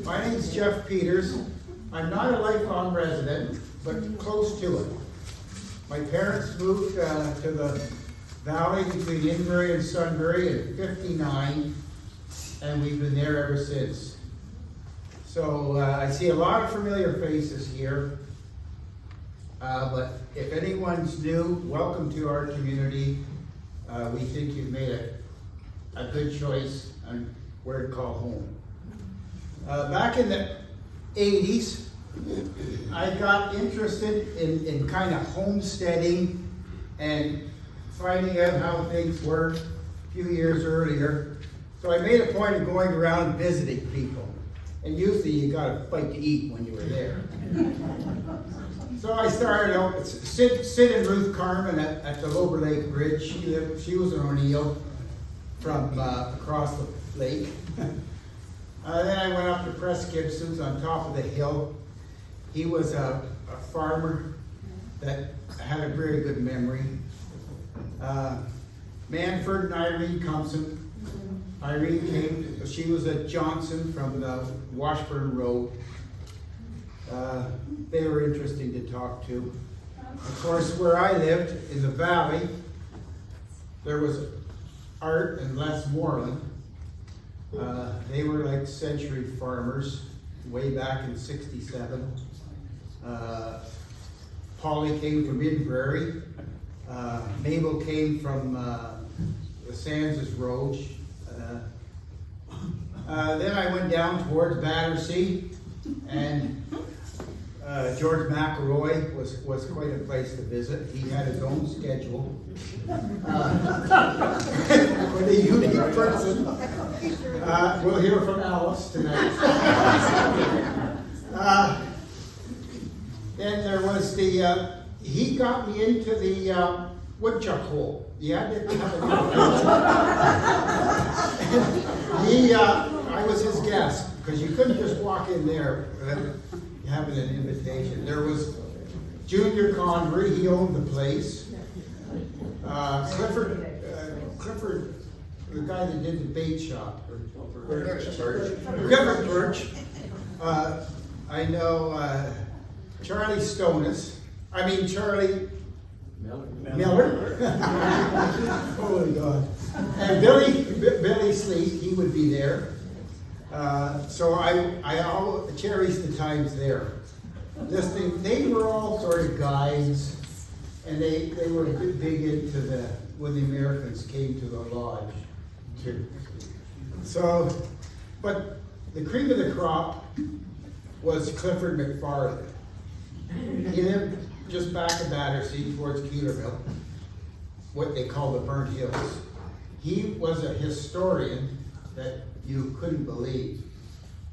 My name's Jeff Peters. I'm not a lifelong resident, but close to it. My parents moved to the valley between Inverary and Sunbury in '59, and we've been there ever since. So I see a lot of familiar faces here, but if anyone's new, welcome to our community. We think you've made a good choice on where to call home. Back in the 80s, I got interested in kind of homesteading and finding out how things worked a few years earlier. So I made a point of going around visiting people. And usually you got a bite to eat when you were there. So I started out, Sid and Ruth Carmen at the Lower Lake Bridge. She was an O'Neill from across the lake. Then I went up to Press Gibson's on top of the hill. He was a farmer that had a very good memory. Manford and Irene Compson. Irene came, she was at Johnson from the Washburn Road. They were interesting to talk to. Of course, where I lived in the valley, there was Art and Les Moreland. They were like century farmers way back in '67. Polly came from Inverary. Mabel came from the Sands Road. Then I went down towards Battersea, and George McElroy was quite a place to visit. He had his own schedule. Quite a unique person. We'll hear from Alice tonight. Then there was he got me into the woodchuck hole. Yeah, I was his guest, because you couldn't just walk in there without having an invitation. There was Junior Convery, he owned the place. Clifford, the guy that did the bait shop. Clifford Birch. I know Charlie Miller. Holy God. And Billy Sleet, he would be there. So I all cherish the times there. They were all sort of guides, and they were big into when the Americans came to the lodge too. So, but the cream of the crop was Clifford McFarland. He lived just back of Battersea towards Keelerville, what they call the Burnt Hills. He was a historian that you couldn't believe.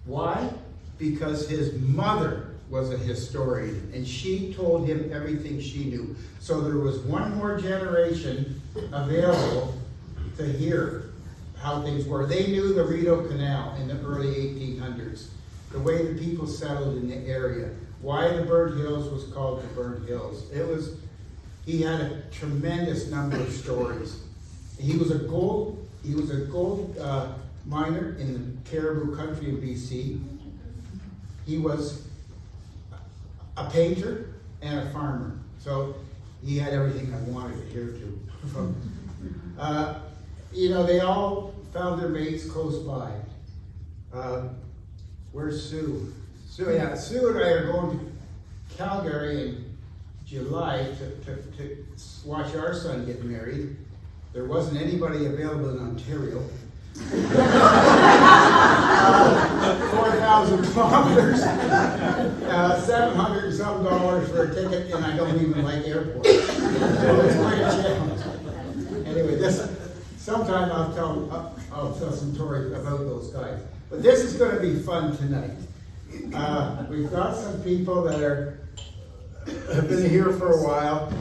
Why? Because his mother was a historian, and she told him everything she knew. So there was one more generation available to hear how things were. They knew the Rideau Canal in the early 1800s, the way the people settled in the area, why the Burnt Hills was called the Burnt Hills. He had a tremendous number of stories. He was a gold miner in the Caribou country of BC. He was a painter and a farmer. So he had everything I wanted to hear to. They all found their mates close by. Where's Sue? Sue and I are going to Calgary in July to watch our son get married. There wasn't anybody available in Ontario. 4,000 kilometers, $700 and some for a ticket, and I don't even like airports. So it's quite a challenge. Anyway, sometime I'll tell some stories about those guys. But this is going to be fun tonight. We've got some people that have been here for a while,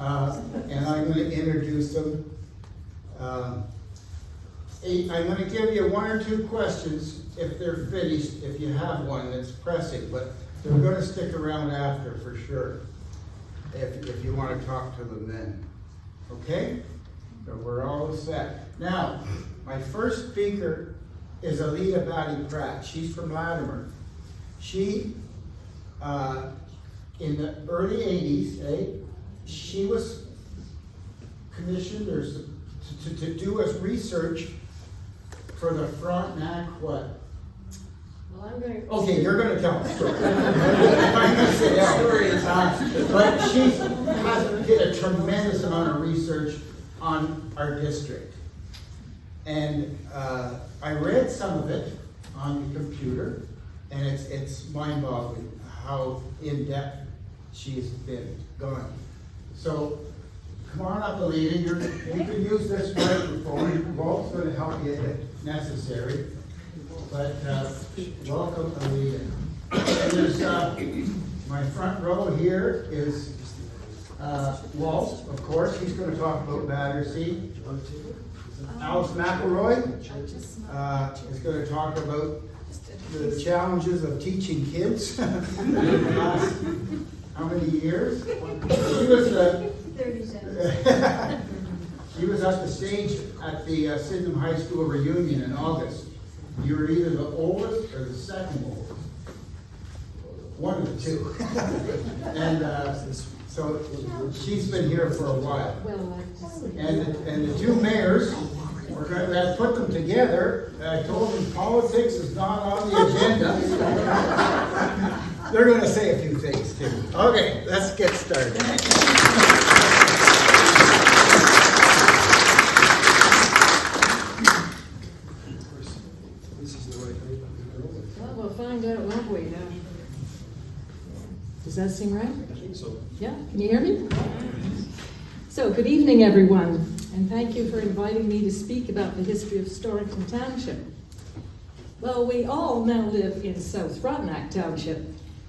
and I'm going to introduce them. I'm going to give you one or two questions if they're finished, if you have one that's pressing, but they're going to stick around after for sure, if you want to talk to them then. Okay? So we're all set. Now, my first speaker is Alida Batty Pratt. She's from Latimer. She, in the early 80s, she was commissioned or to do a research for the Frontenac what? Well, I'm going to... Okay, you're going to tell the story. I'm going to sit down. But she did a tremendous amount of research on our district. And I read some of it on the computer, and it's mind-boggling how in-depth she's been gone. So come on up, Alida. You can use this microphone. Walt's going to help you if necessary. But welcome, Alida. And there's my front row here is Walt, of course. He's going to talk about Battersea. Alice McElroy is going to talk about the challenges of teaching kids in the last how many years? She was at the stage at the Sydenham High School reunion in August. You were either the oldest or the second oldest. One of the two. And so she's been here for a while. And the two mayors, we're going to put them together. I told them politics is not on the agenda. They're going to say a few things too. Okay, let's get started. Well, we'll find out, won't we? Does that seem right? I think so. Yeah, can you hear me? So, good evening, everyone, and thank you for inviting me to speak about the history of Storrington Township. Well, we all now live in South Frontenac Township,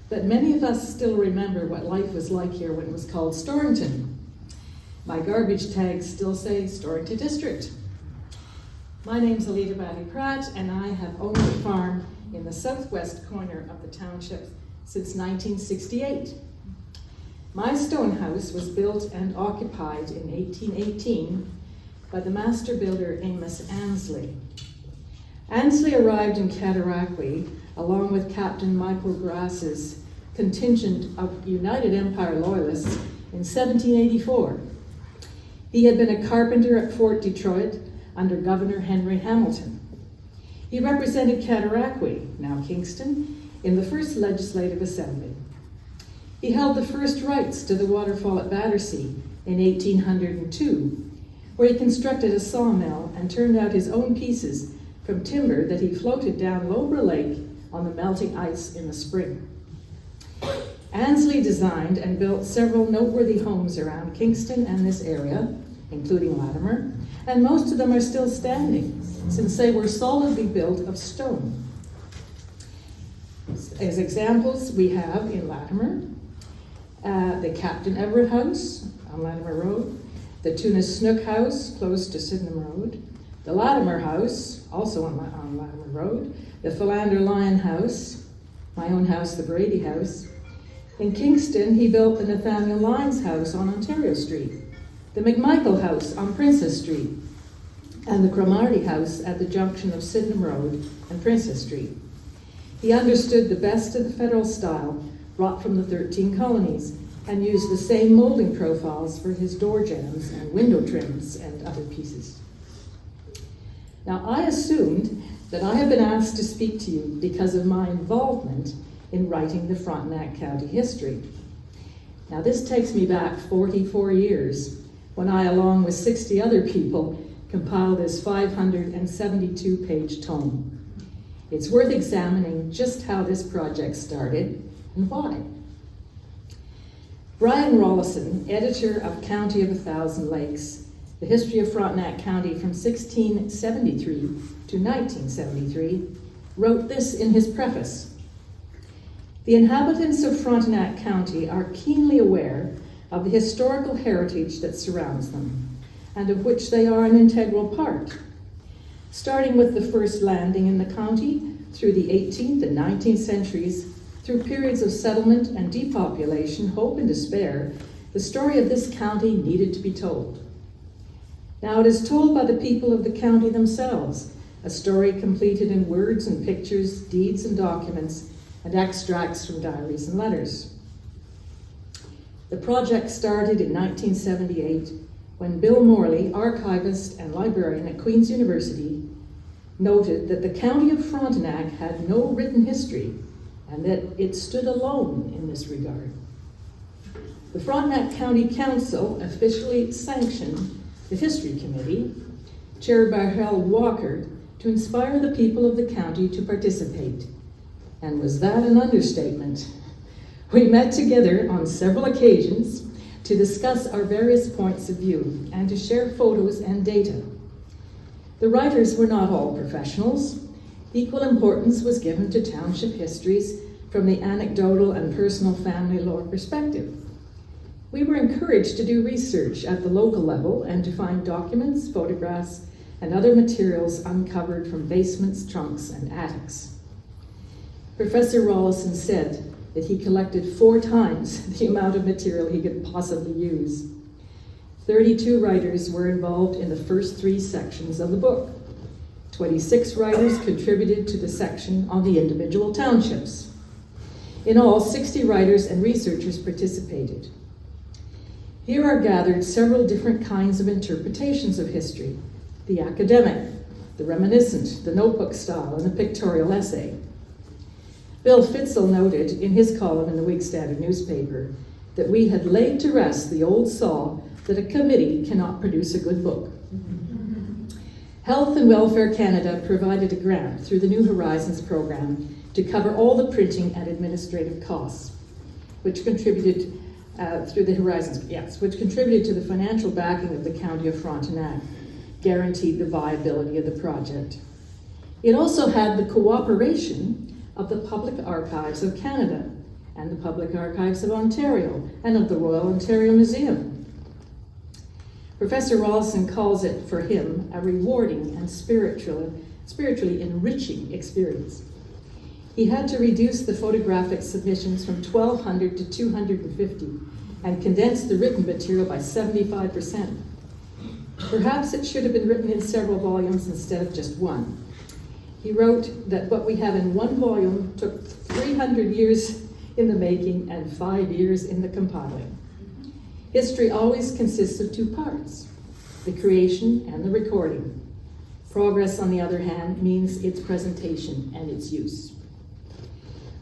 but many of us still remember what life was like here when it was called Storrington. My garbage tags still say Storrington District. My name's Alida Batty Pratt, and I have owned a farm in the southwest corner of the township since 1968. My stone house was built and occupied in 1818 by the master builder Amos Ansley. Ansley arrived in Cataraqui along with Captain Michael Grass's contingent of United Empire Loyalists in 1784. He had been a carpenter at Fort Detroit under Governor Henry Hamilton. He represented Cataraqui, now Kingston, in the first Legislative Assembly. He held the first rights to the waterfall at Battersea in 1802, where he constructed a sawmill and turned out his own pieces from timber that he floated down Lobra Lake on the melting ice in the spring. Ansley designed and built several noteworthy homes around Kingston and this area, including Latimer, and most of them are still standing, since they were solidly built of stone. As examples, we have in Latimer, the Captain Everett House on Latimer Road, the Tunis Snook House close to Sydenham Road, the Latimer House, also on Latimer Road, the Philander Lyon House, my own house, the Brady House. In Kingston, he built the Nathaniel Lyons House on Ontario Street, the McMichael House on Princess Street, and the Cromarty House at the junction of Sydenham Road and Princess Street. He understood the best of the federal style brought from the 13 colonies and used the same molding profiles for his door jambs and window trims and other pieces. Now, I assumed that I had been asked to speak to you because of my involvement in writing the Frontenac County history. Now, this takes me back 44 years when I, along with 60 other people, compiled this 572-page tome. It's worth examining just how this project started and why. Brian Rollison, editor of County of a Thousand Lakes, The History of Frontenac County from 1673 to 1973, wrote this in his preface. The inhabitants of Frontenac County are keenly aware of the historical heritage that surrounds them, and of which they are an integral part. Starting with the first landing in the county through the 18th and 19th centuries, through periods of settlement and depopulation, hope and despair, the story of this county needed to be told. Now, it is told by the people of the county themselves, a story completed in words and pictures, deeds and documents, and extracts from diaries and letters. The project started in 1978 when Bill Morley, archivist and librarian at Queen's University, noted that the county of Frontenac had no written history and that it stood alone in this regard. The Frontenac County Council officially sanctioned the History Committee, chaired by Harold Walker, to inspire the people of the county to participate. And was that an understatement? We met together on several occasions to discuss our various points of view and to share photos and data. The writers were not all professionals. Equal importance was given to township histories from the anecdotal and personal family lore perspective. We were encouraged to do research at the local level and to find documents, photographs, and other materials uncovered from basements, trunks, and attics. Professor Rawlinson said that he collected 4 times the amount of material he could possibly use. 32 writers were involved in the first 3 sections of the book. 26 writers contributed to the section on the individual townships. In all, 60 writers and researchers participated. Here are gathered several different kinds of interpretations of history: the academic, the reminiscent, the notebook style, and the pictorial essay. Bill Fitzel noted in his column in the Week Standard newspaper that we had laid to rest the old saw that a committee cannot produce a good book. Health and Welfare Canada provided a grant through the New Horizons program to cover all the printing and administrative costs, which contributed which contributed to the financial backing of the County of Frontenac, guaranteed the viability of the project. It also had the cooperation of the Public Archives of Canada and the Public Archives of Ontario and of the Royal Ontario Museum. Professor Rawlinson calls it, for him, a rewarding and spiritually enriching experience. He had to reduce the photographic submissions from 1,200 to 250 and condense the written material by 75%. Perhaps it should have been written in several volumes instead of just one. He wrote that what we have in one volume took 300 years in the making and 5 years in the compiling. History always consists of 2 parts, the creation and the recording. Progress, on the other hand, means its presentation and its use.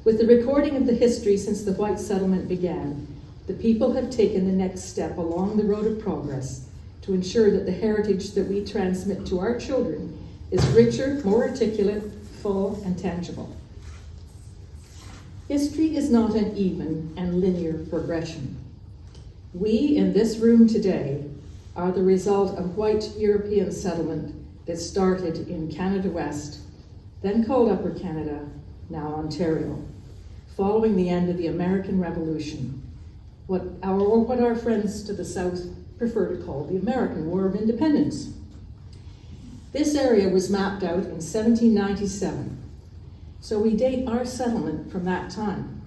With the recording of the history since the white settlement began, the people have taken the next step along the road of progress to ensure that the heritage that we transmit to our children is richer, more articulate, full, and tangible. History is not an even and linear progression. We in this room today are the result of white European settlement that started in Canada West, then called Upper Canada, now Ontario, following the end of the American Revolution, what our friends to the south prefer to call the American War of Independence. This area was mapped out in 1797, so we date our settlement from that time.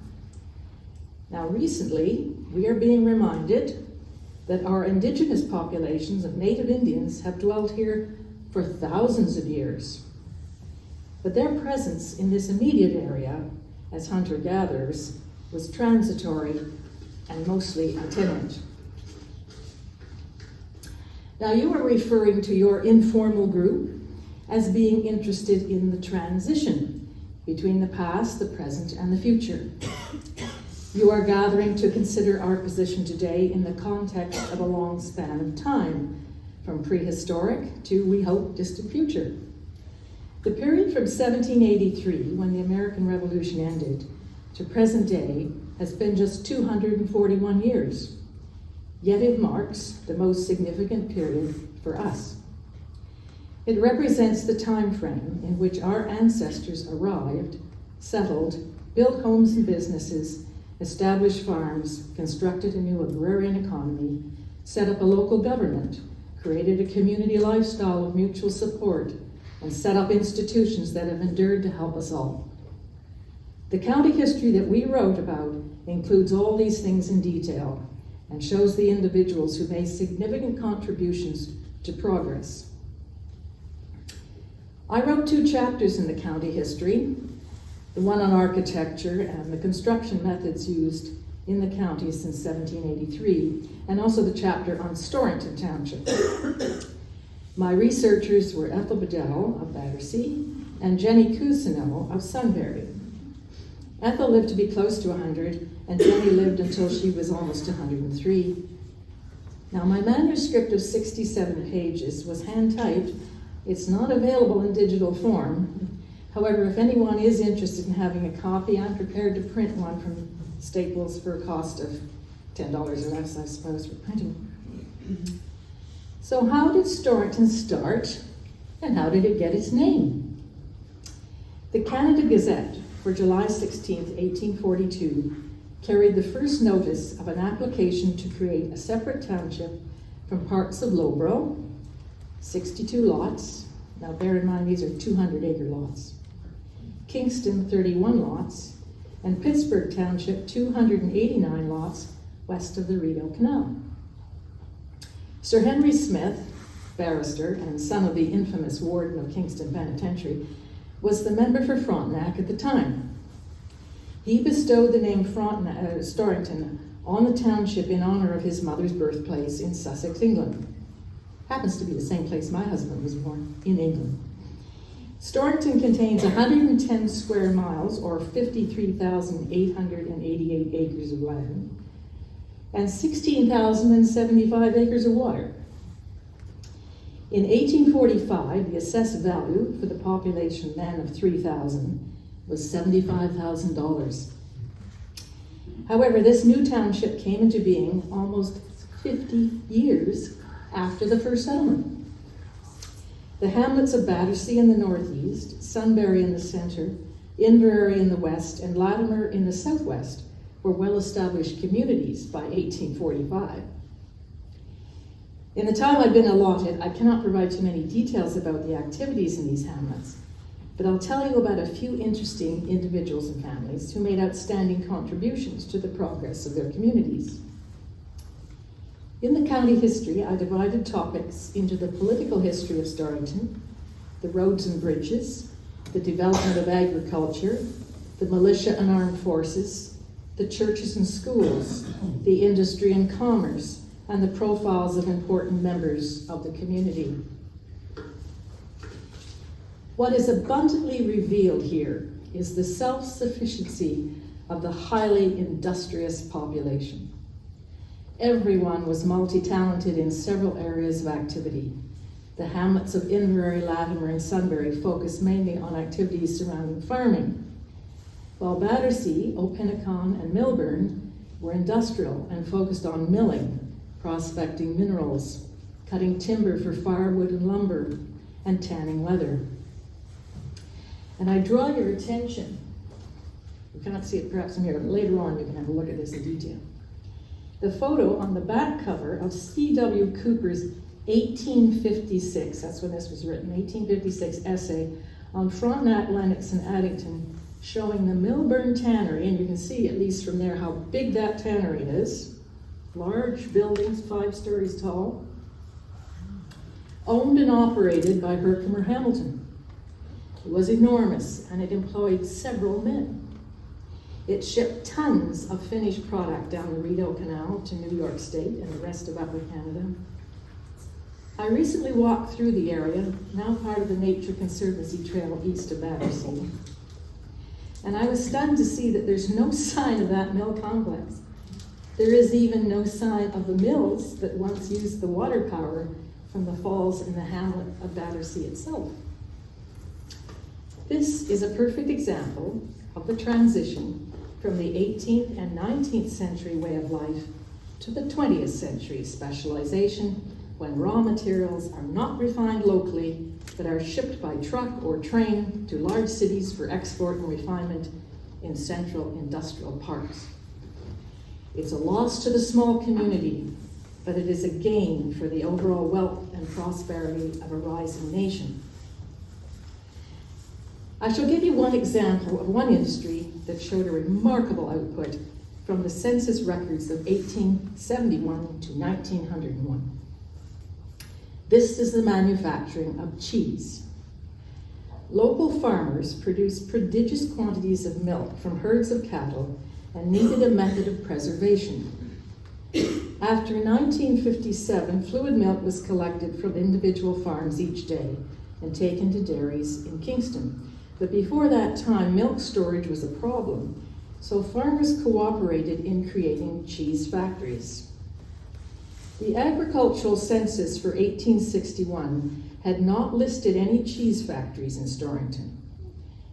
Now recently, we are being reminded that our indigenous populations of native Indians have dwelt here for thousands of years. But their presence in this immediate area as hunter-gatherers was transitory and mostly itinerant. Now you are referring to your informal group as being interested in the transition between the past, the present, and the future. You are gathering to consider our position today in the context of a long span of time, from prehistoric to, we hope, distant future. The period from 1783, when the American Revolution ended, to present day has been just 241 years. Yet it marks the most significant period for us. It represents the time frame in which our ancestors arrived, settled, built homes and businesses, established farms, constructed a new agrarian economy, set up a local government, created a community lifestyle of mutual support, and set up institutions that have endured to help us all. The county history that we wrote about includes all these things in detail and shows the individuals who made significant contributions to progress. I wrote 2 chapters in the county history, the one on architecture and the construction methods used in the county since 1783, and also the chapter on Storrington Township. My researchers were Ethel Bedell of Battersea and Jenny Cousineau of Sunbury. Ethel lived to be close to 100, and Jenny lived until she was almost 103. Now, my manuscript of 67 pages was hand-typed. It's not available in digital form. However, if anyone is interested in having a copy, I'm prepared to print one from Staples for a cost of $10 or less, I suppose, for printing. So how did Storrington start, and how did it get its name? The Canada Gazette for July 16, 1842, carried the first notice of an application to create a separate township from parts of Lowborough, 62 lots. Now bear in mind these are 200-acre lots. Kingston, 31 lots, and Pittsburgh Township, 289 lots west of the Rideau Canal. Sir Henry Smith, barrister and son of the infamous warden of Kingston Penitentiary, was the member for Frontenac at the time. He bestowed the name Storrington on the township in honor of his mother's birthplace in Sussex, England. Happens to be the same place my husband was born, in England. Storrington contains 110 square miles, or 53,888 acres of land, and 16,075 acres of water. In 1845, the assessed value for the population then of 3,000 was $75,000. However, this new township came into being almost 50 years after the first settlement. The hamlets of Battersea in the northeast, Sunbury in the center, Inverary in the west, and Latimer in the southwest were well-established communities by 1845. In the time I've been allotted, I cannot provide too many details about the activities in these hamlets, but I'll tell you about a few interesting individuals and families who made outstanding contributions to the progress of their communities. In the county history, I divided topics into the political history of Storrington, the roads and bridges, the development of agriculture, the militia and armed forces, the churches and schools, the industry and commerce, and the profiles of important members of the community. What is abundantly revealed here is the self-sufficiency of the highly industrious population. Everyone was multi-talented in several areas of activity. The hamlets of Inverary, Latimer, and Sunbury focused mainly on activities surrounding farming, while Battersea, Openicon, and Milburn were industrial and focused on milling, prospecting minerals, cutting timber for firewood and lumber, and tanning leather. And I draw your attention, you cannot see it perhaps in here, but later on you can have a look at this in detail. The photo on the back cover of C.W. Cooper's 1856, that's when this was written, 1856 essay on Frontenac, Lennox, and Addington, showing the Milburn Tannery, and you can see at least from there how big that tannery is. Large buildings, 5 stories tall, owned and operated by Herkimer Hamilton. It was enormous, and it employed several men. It shipped tons of finished product down the Rideau Canal to New York State and the rest of Upper Canada. I recently walked through the area, now part of the Nature Conservancy Trail east of Battersea, and I was stunned to see that there's no sign of that mill complex. There is even no sign of the mills that once used the water power from the falls in the hamlet of Battersea itself. This is a perfect example of the transition from the 18th and 19th century way of life to the 20th century specialization, when raw materials are not refined locally but are shipped by truck or train to large cities for export and refinement in central industrial parks. It's a loss to the small community, but it is a gain for the overall wealth and prosperity of a rising nation. I shall give you one example of one industry that showed a remarkable output from the census records of 1871 to 1901. This is the manufacturing of cheese. local farmers produced prodigious quantities of milk from herds of cattle and needed a method of preservation. After 1957, fluid milk was collected from individual farms each day and taken to dairies in Kingston. But before that time, milk storage was a problem, so farmers cooperated in creating cheese factories. The agricultural census for 1861 had not listed any cheese factories in Storrington,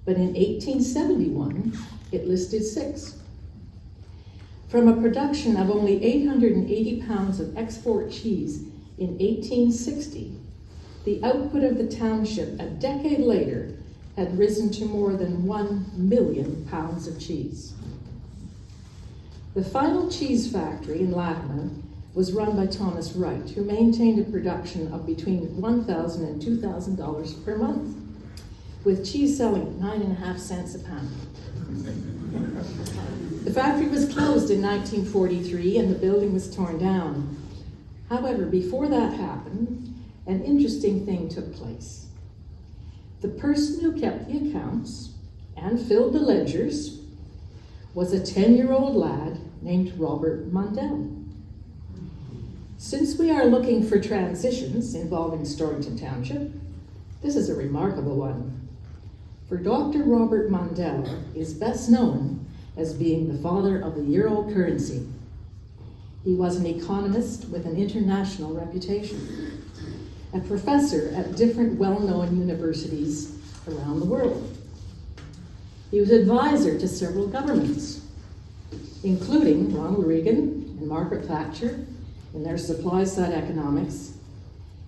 but in 1871 it listed 6. From a production of only 880 pounds of export cheese in 1860, the output of the township a decade later had risen to more than 1 million pounds of cheese. The final cheese factory in Latimer was run by Thomas Wright, who maintained a production of between $1,000 and $2,000 per month, with cheese selling at 9.5 cents a pound. The factory was closed in 1943 and the building was torn down. However, before that happened, an interesting thing took place. The person who kept the accounts and filled the ledgers was a 10-year-old lad named Robert Mundell. Since we are looking for transitions involving Storrington Township, this is a remarkable one. For Dr. Robert Mundell is best known as being the father of the euro currency. He was an economist with an international reputation, a professor at different well-known universities around the world. He was advisor to several governments, including Ronald Reagan and Margaret Thatcher in their supply-side economics.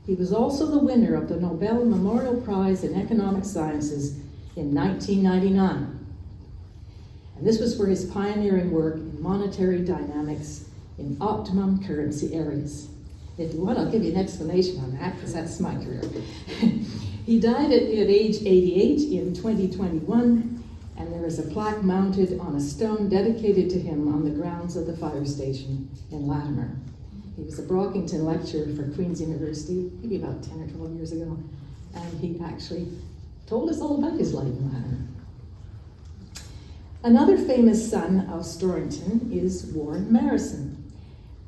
He was also the winner of the Nobel Memorial Prize in Economic Sciences in 1999. And this was for his pioneering work in monetary dynamics in optimum currency areas. If you want, I'll give you an explanation on that, because that's my career. He died at age 88 in 2021, and there is a plaque mounted on a stone dedicated to him on the grounds of the fire station in Latimer. He was a Brockington lecturer for Queen's University, maybe about 10 or 12 years ago, and he actually told us all about his life in Latimer. Another famous son of Storrington is Warren Marrison,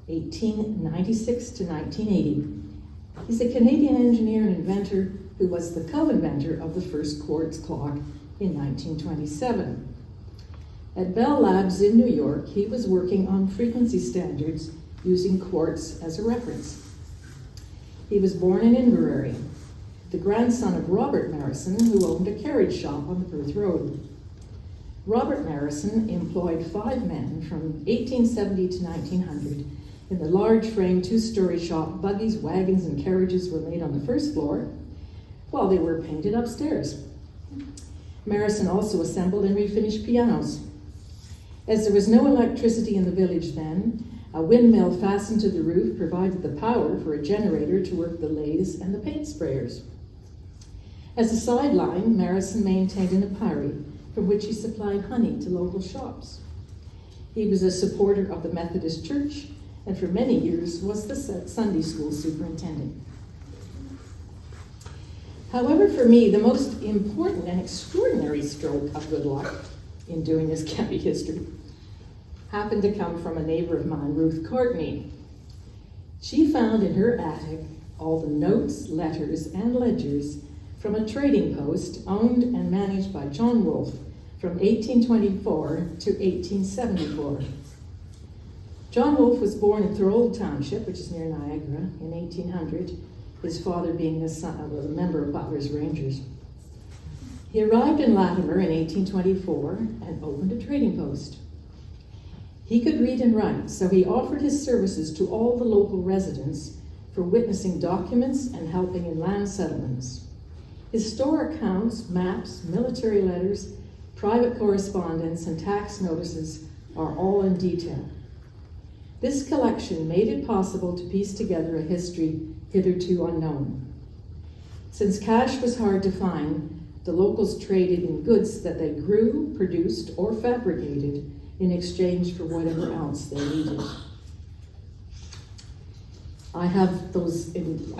1896 to 1980. He's a Canadian engineer and inventor who was the co-inventor of the first quartz clock in 1927. At Bell Labs in New York, he was working on frequency standards using quartz as a reference. He was born in Inverary, the grandson of Robert Marrison, who owned a carriage shop on the Perth Road. Robert Marrison employed 5 men from 1870 to 1900 in the large frame 2-story shop. Buggies, wagons, and carriages were made on the first floor, while they were painted upstairs. Marrison also assembled and refinished pianos. As there was no electricity in the village then, a windmill fastened to the roof provided the power for a generator to work the lathes and the paint sprayers. As a sideline, Marrison maintained an apiary from which he supplied honey to local shops. He was a supporter of the Methodist Church and for many years was the Sunday school superintendent. However, for me, the most important and extraordinary stroke of good luck in doing this county history happened to come from a neighbor of mine, Ruth Courtney. She found in her attic all the notes, letters, and ledgers from a trading post owned and managed by John Wolfe from 1824 to 1874. John Wolfe was born in Thorold Township, which is near Niagara, in 1800, his father being a member of Butler's Rangers. He arrived in Latimer in 1824 and opened a trading post. He could read and write, so he offered his services to all the local residents for witnessing documents and helping in land settlements. His store accounts, maps, military letters, private correspondence, and tax notices are all in detail. This collection made it possible to piece together a history hitherto unknown. Since cash was hard to find, the locals traded in goods that they grew, produced, or fabricated in exchange for whatever else they needed. I have those in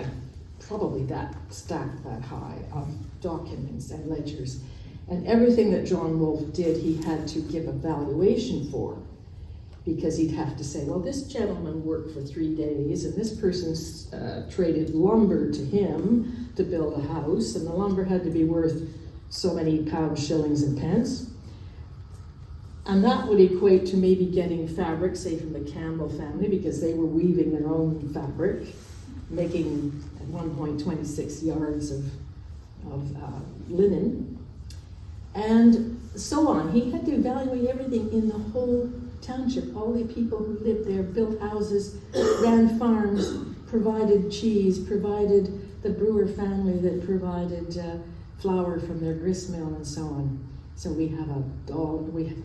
probably that stacked that high of documents and ledgers. And everything that John Wolfe did, he had to give a valuation for, because he'd have to say, well, this gentleman worked for 3 days, and this person's traded lumber to him to build a house, and the lumber had to be worth so many pounds, shillings, and pence. And that would equate to maybe getting fabric, say from the Campbell family, because they were weaving their own fabric, making at one point 26 yards of linen, and so on. He had to evaluate everything in the whole township. All the people who lived there built houses, ran farms, provided cheese, provided the brewer family that provided flour from their grist mill and so on. So we have we have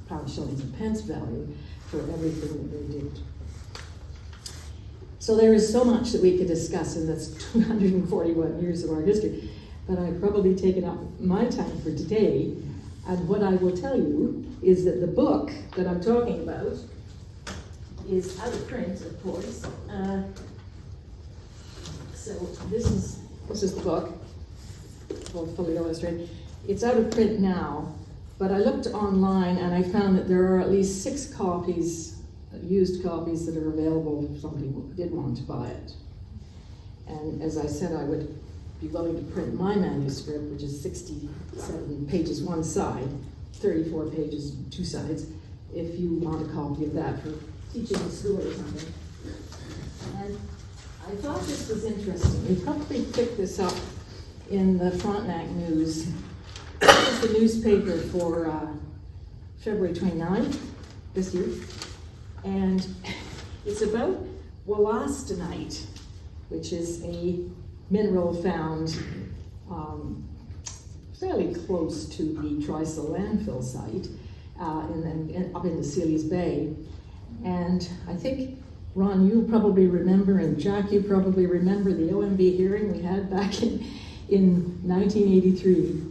pounds, shillings, and pence value for everything that they did. So there is so much that we could discuss in this 241 years of our history, but I've probably taken up my time for today. And what I will tell you is that the book that I'm talking about is out of print, of course. So this is the book, fully illustrated. It's out of print now, but I looked online and I found that there are at least 6 copies, used copies, that are available if somebody did want to buy it. And as I said, I would be willing to print my manuscript, which is 67 pages one side, 34 pages 2 sides, if you want a copy of that for teaching in school or something. And I thought this was interesting. We probably picked this up in the Frontenac News. This is the newspaper for February 29th this year. And it's about wollastonite, which is a mineral found fairly close to the Trisel landfill site up in the Sealy's Bay. And I think, Ron, you probably remember, and Jack, you probably remember the OMB hearing we had back in 1983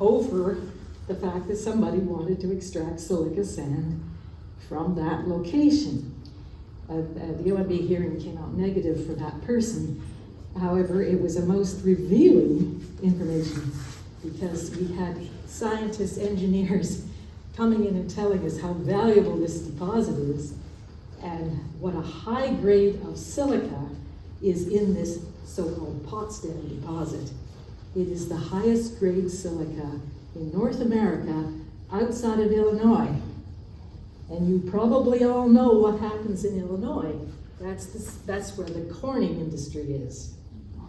over the fact that somebody wanted to extract silica sand from that location. The OMB hearing came out negative for that person. However, it was a most revealing information, because we had scientists, engineers coming in and telling us how valuable this deposit is and what a high grade of silica is in this so-called Potsdam deposit. It is the highest grade silica in North America outside of Illinois. And you probably all know what happens in Illinois. That's where the Corning industry is.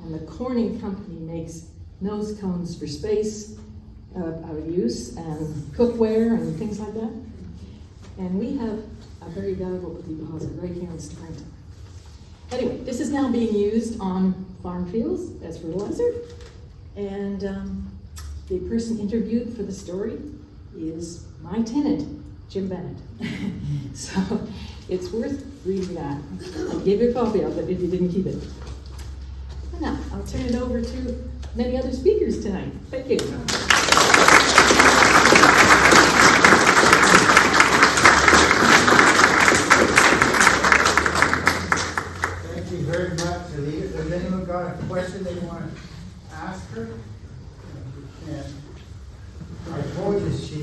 And the Corning company makes nose cones for space use and cookware and things like that. And we have a very valuable deposit right here in Storrington. Anyway, this is now being used on farm fields as fertilizer. And the person interviewed for the story is my tenant, Jim Bennett. So it's worth reading that. I gave you a copy of it if you didn't keep it. And now I'll turn it over to many other speakers tonight. Thank you. Thank you very much, Alita. Has anyone got a question they want to ask her? And I told you she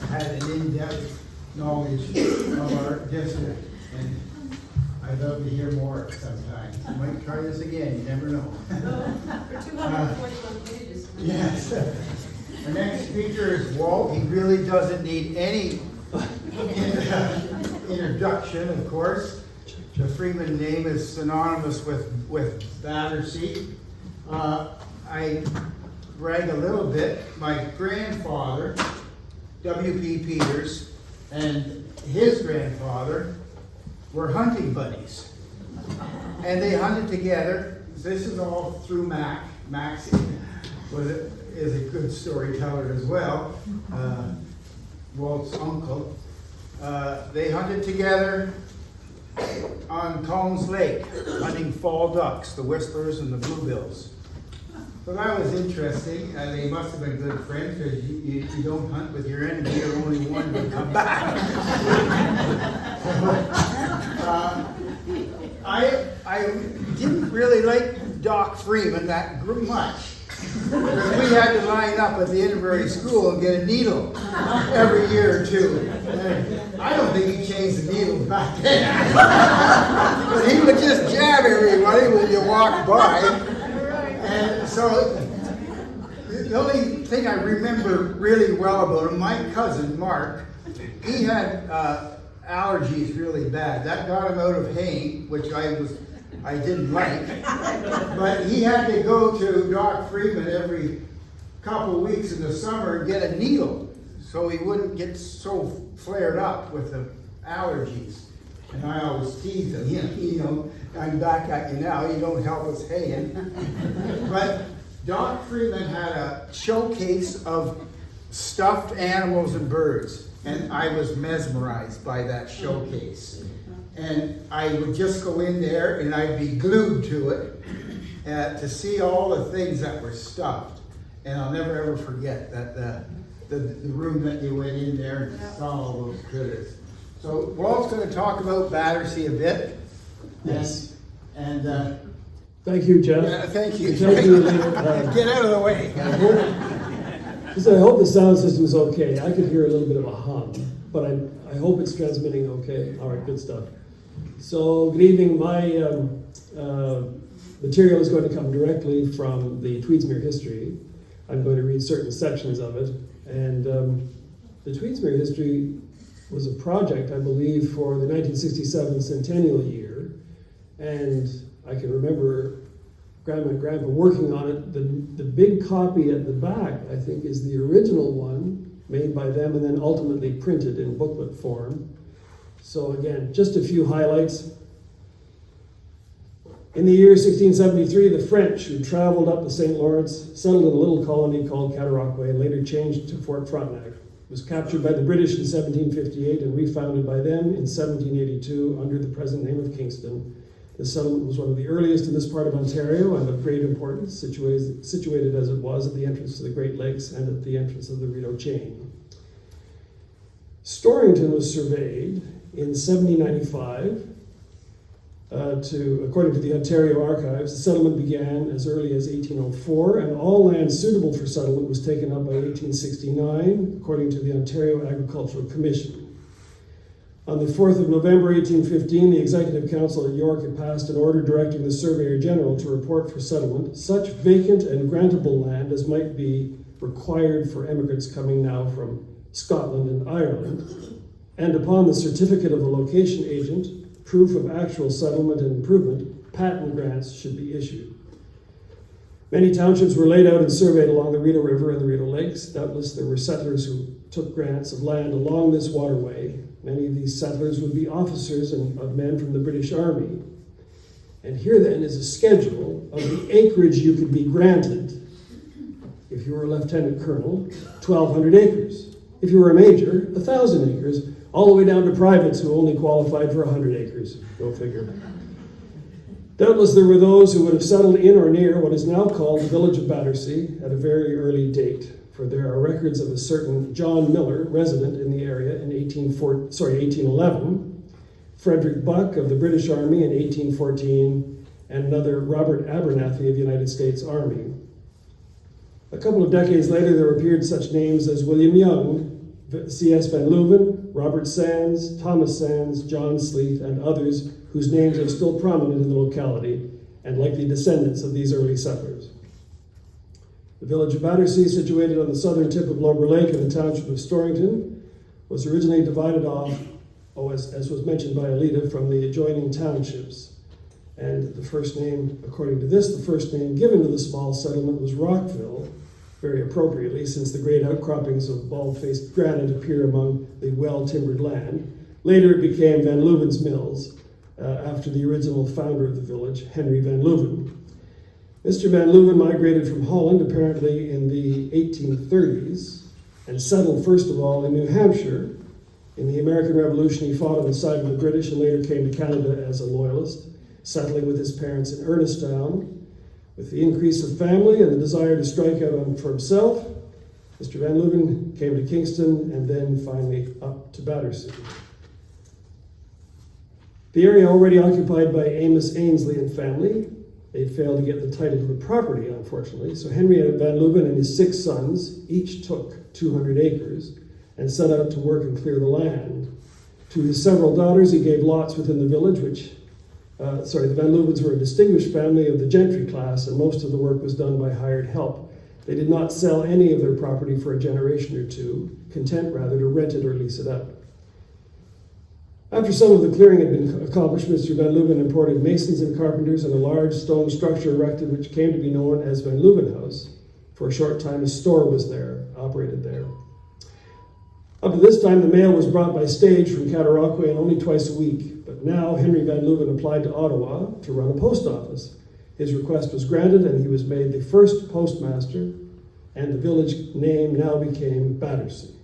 had an in-depth knowledge of our district, and I'd love to hear more sometimes. You might try this again, you never know. For 241 pages. Yes. Our next speaker is Walt. He really doesn't need any introduction, of course. The Freeman name is synonymous with Battersea. I brag a little bit. My grandfather, W.P. Peters, and his grandfather were hunting buddies. And they hunted together. This is all through Mac. Max is a good storyteller as well. Walt's uncle. They hunted together on Collins Lake, hunting fall ducks, the whistlers and the bluebills. So that was interesting. They must have been good friends, because you don't hunt with your enemy, you're only one to come back. I didn't really like Doc Freeman that much. Because we had to line up at the Inverary school and get a needle every year or two. And I don't think he changed the needle back then. But he would just jab everybody when you walked by. And so the only thing I remember really well about him, my cousin Mark, he had allergies really bad. That got him out of haying, which I didn't like. But he had to go to Doc Freeman every couple of weeks in the summer and get a needle so he wouldn't get so flared up with the allergies. And I always teased him, you know, I'm back at you now, you don't help us haying. But Doc Freeman had a showcase of stuffed animals and birds, and I was mesmerized by that showcase. And I would just go in there and I'd be glued to it to see all the things that were stuffed. And I'll never ever forget that the room that you went in there and saw all those critters. So Walt's going to talk about Battersea a bit. Yes. And Thank you, Jeff. yeah, thank you. Thank you. Get out of the way. I hope the sound system's okay. I could hear a little bit of a hum, but I hope it's transmitting okay. All right, good stuff. So, good evening. My material is going to come directly from the Tweedsmuir history. I'm going to read certain sections of it. And the Tweedsmuir history was a project, I believe, for the 1967 centennial year. And I can remember Grandma and Grandpa working on it. The big copy at the back, I think, is the original one made by them and then ultimately printed in booklet form. So again, just a few highlights. In the year 1673, the French, who traveled up the St. Lawrence, settled in a little colony called Cataraqui and later changed to Fort Frontenac. Was captured by the British in 1758 and refounded by them in 1782 under the present name of Kingston. The settlement was one of the earliest in this part of Ontario and of great importance, situated as it was at the entrance to the Great Lakes and at the entrance of the Rideau Chain. Storrington was surveyed in 1795. According to the Ontario Archives, the settlement began as early as 1804, and all land suitable for settlement was taken up by 1869, according to the Ontario Agricultural Commission. On the 4th of November 1815, the Executive Council at York had passed an order directing the Surveyor General to report for settlement such vacant and grantable land as might be required for emigrants coming now from Scotland and Ireland, and upon the certificate of the location agent, proof of actual settlement and improvement, patent grants should be issued. Many townships were laid out and surveyed along the Rideau River and the Rideau Lakes. Doubtless there were settlers who took grants of land along this waterway. Many of these settlers would be officers of men from the British Army. And here then is a schedule of the acreage you could be granted. If you were a lieutenant colonel, 1,200 acres. If you were a major, 1,000 acres, all the way down to privates who only qualified for 100 acres. Go figure. Doubtless there were those who would have settled in or near what is now called the village of Battersea at a very early date, for there are records of a certain John Miller, resident in the area in 1811, Frederick Buck of the British Army in 1814, and another Robert Abernathy of the United States Army. A couple of decades later, there appeared such names as William Young, C.S. Van Leuven, Robert Sands, Thomas Sands, John Sleeth, and others whose names are still prominent in the locality and likely descendants of these early settlers. The village of Battersea, situated on the southern tip of Lower Lake in the township of Storrington, was originally divided off, as was mentioned by Alida, from the adjoining townships. And the first name, according to this, the first name given to the small settlement was Rockville, very appropriately, since the great outcroppings of bald-faced granite appear among the well-timbered land. Later it became Van Leuven's Mills, after the original founder of the village, Henry Van Leuven. Mr. Van Leuven migrated from Holland, apparently in the 1830s, and settled first of all in New Hampshire. In the American Revolution, he fought on the side of the British and later came to Canada as a loyalist, settling with his parents in Ernestown. With the increase of family and the desire to strike out for himself, Mr. Van Leuven came to Kingston and then finally up to Battersea. The area already occupied by Amos Ainsley and family They failed to get the title to the property, unfortunately, so Henry Van Leuven and his 6 sons each took 200 acres and set out to work and clear the land. To his several daughters, he gave lots within the village, the Van Leuvens were a distinguished family of the gentry class, and most of the work was done by hired help. They did not sell any of their property for a generation or two, content rather to rent it or lease it out. After some of the clearing had been accomplished, Mr. Van Leuven imported masons and carpenters and a large stone structure erected which came to be known as Van Leuven House. For a short time, a store was there, operated there. Up to this time, the mail was brought by stage from Cataraqui and only twice a week. But now, Henry Van Leuven applied to Ottawa to run a post office. His request was granted, and he was made the first postmaster, and the village name now became Battersea.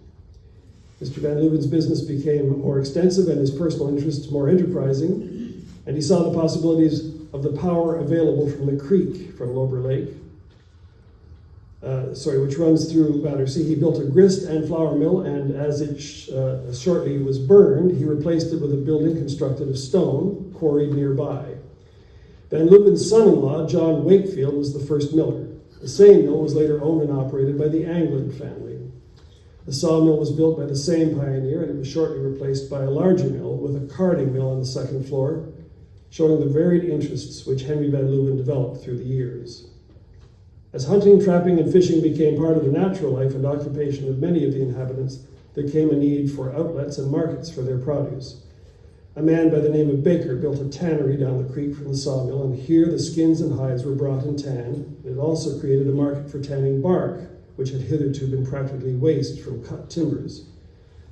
Mr. Van Leuven's business became more extensive and his personal interests more enterprising, and he saw the possibilities of the power available from the creek from Lober Lake, which runs through Battersea. He built a grist and flour mill, and as it shortly was burned, he replaced it with a building constructed of stone, quarried nearby. Van Leuven's son-in-law, John Wakefield, was the first miller. The same mill was later owned and operated by the Anglin family. The sawmill was built by the same pioneer, and it was shortly replaced by a larger mill with a carding mill on the second floor, showing the varied interests which Henry Van Leuven developed through the years. As hunting, trapping, and fishing became part of the natural life and occupation of many of the inhabitants, there came a need for outlets and markets for their produce. A man by the name of Baker built a tannery down the creek from the sawmill, and here the skins and hides were brought and tanned. It also created a market for tanning bark, which had hitherto been practically waste from cut timbers.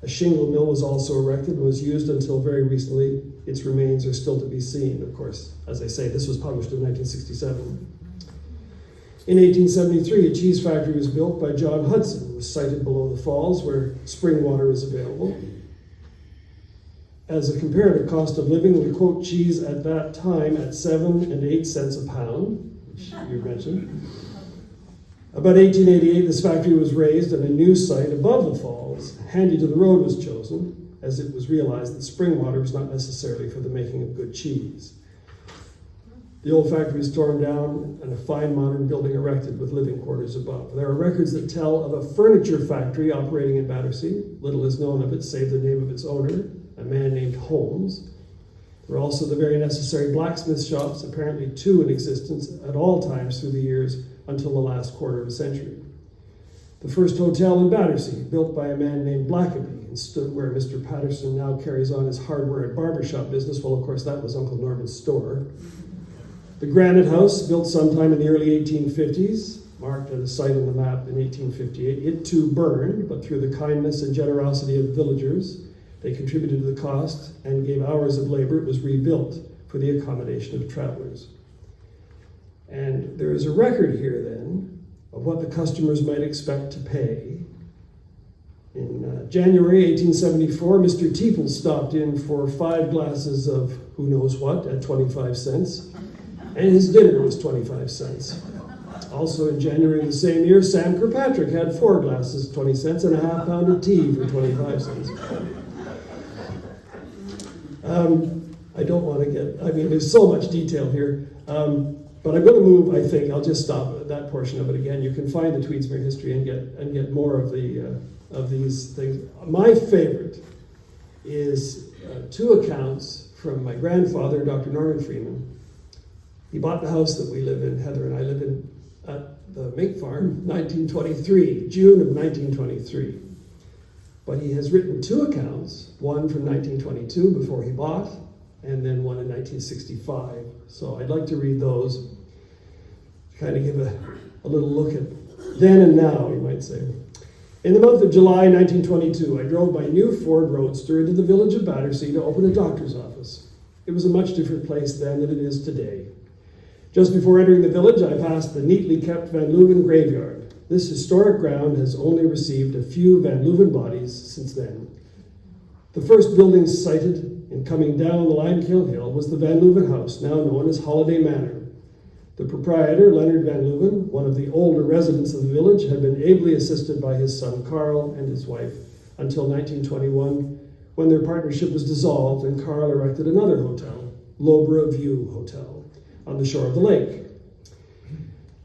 A shingle mill was also erected and was used until very recently. Its remains are still to be seen. Of course, as I say, this was published in 1967. In 1873, a cheese factory was built by John Hudson. It was sited below the falls where spring water is available. As a comparative cost of living, we quote cheese at that time at 7 and 8 cents a pound, which you mentioned. About 1888, this factory was raised and a new site above the falls, handy to the road, was chosen, as it was realized that spring water was not necessarily for the making of good cheese. The old factory was torn down and a fine modern building erected with living quarters above. There are records that tell of a furniture factory operating in Battersea. Little is known of it, save the name of its owner, a man named Holmes. There were also the very necessary blacksmith shops, apparently 2 in existence at all times through the years until the last quarter of a century. The first hotel in Battersea, built by a man named Blackaby, and stood where Mr. Patterson now carries on his hardware and barbershop business. Well, of course, that was Uncle Norman's store. The Granite House, built sometime in the early 1850s, marked at a site on the map in 1858. It too burned, but through the kindness and generosity of villagers, they contributed to the cost and gave hours of labor. It was rebuilt for the accommodation of travelers. And there is a record here then of what the customers might expect to pay. In January 1874, Mr. Teeple stopped in for 5 glasses of who knows what at 25 cents, and his dinner was 25 cents. Also in January of the same year, Sam Kirkpatrick had 4 glasses, 20 cents, and a half pound of tea for 25 cents. I don't want to there's so much detail here. But I'm going to move, I think, I'll just stop at that portion of it again. You can find the Tweedsmuir history and get more of these things. My favorite is 2 accounts from my grandfather, Dr. Norman Freeman. He bought the house that we live in, Heather and I live in, at the Mink Farm, 1923, June of 1923. But he has written 2 accounts, one from 1922 before he bought, and then one in 1965. So I'd like to read those, kind of give a little look at then and now, you might say. In the month of July 1922, I drove my new Ford Roadster into the village of Battersea to open a doctor's office. It was a much different place then than it is today. Just before entering the village, I passed the neatly kept Van Leuven graveyard. This historic ground has only received a few Van Leuven bodies since then. The first building sited in coming down the Limekiln Hill was the Van Leuven House, now known as Holiday Manor. The proprietor, Leonard Van Leuven, one of the older residents of the village, had been ably assisted by his son Carl and his wife until 1921, when their partnership was dissolved and Carl erected another hotel, Lobra View Hotel, on the shore of the lake.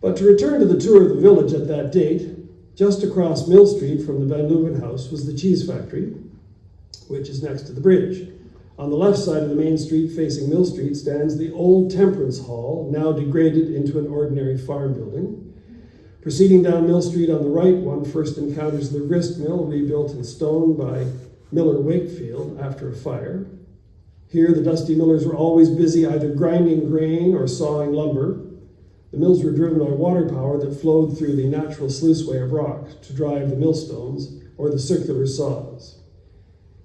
But to return to the tour of the village at that date, just across Mill Street from the Van Leuven House was the cheese factory, which is next to the bridge. On the left side of the main street facing Mill Street stands the old Temperance Hall, now degraded into an ordinary farm building. Proceeding down Mill Street on the right, one first encounters the grist mill, rebuilt in stone by Miller Wakefield after a fire. Here, the dusty millers were always busy either grinding grain or sawing lumber. The mills were driven by water power that flowed through the natural sluiceway of rock to drive the millstones or the circular saws.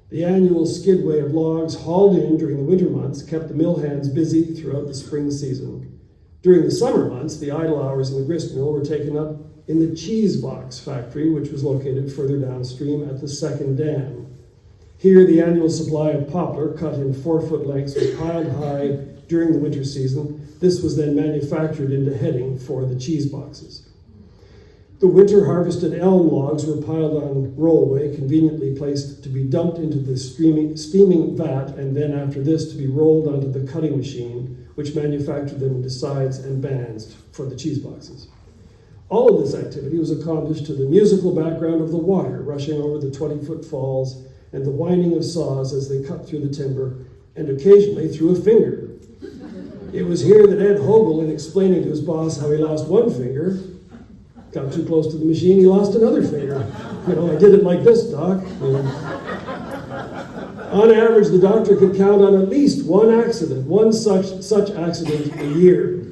The annual skidway of logs hauled in during the winter months kept the mill hands busy throughout the spring season. During the summer months, the idle hours in the grist mill were taken up in the cheese box factory, which was located further downstream at the second dam. Here, the annual supply of poplar, cut in 4-foot lengths, was piled high during the winter season. This was then manufactured into heading for the cheese boxes. The winter harvested elm logs were piled on rollway, conveniently placed to be dumped into the steaming vat, and then after this to be rolled onto the cutting machine, which manufactured them into sides and bands for the cheese boxes. All of this activity was accomplished to the musical background of the water rushing over the 20-foot falls and the winding of saws as they cut through the timber, and occasionally through a finger. It was here that Ed Hogle, in explaining to his boss how he lost one finger, got too close to the machine, he lost another finger. I did it like this, Doc. On average, the doctor could count on at least one such accident a year.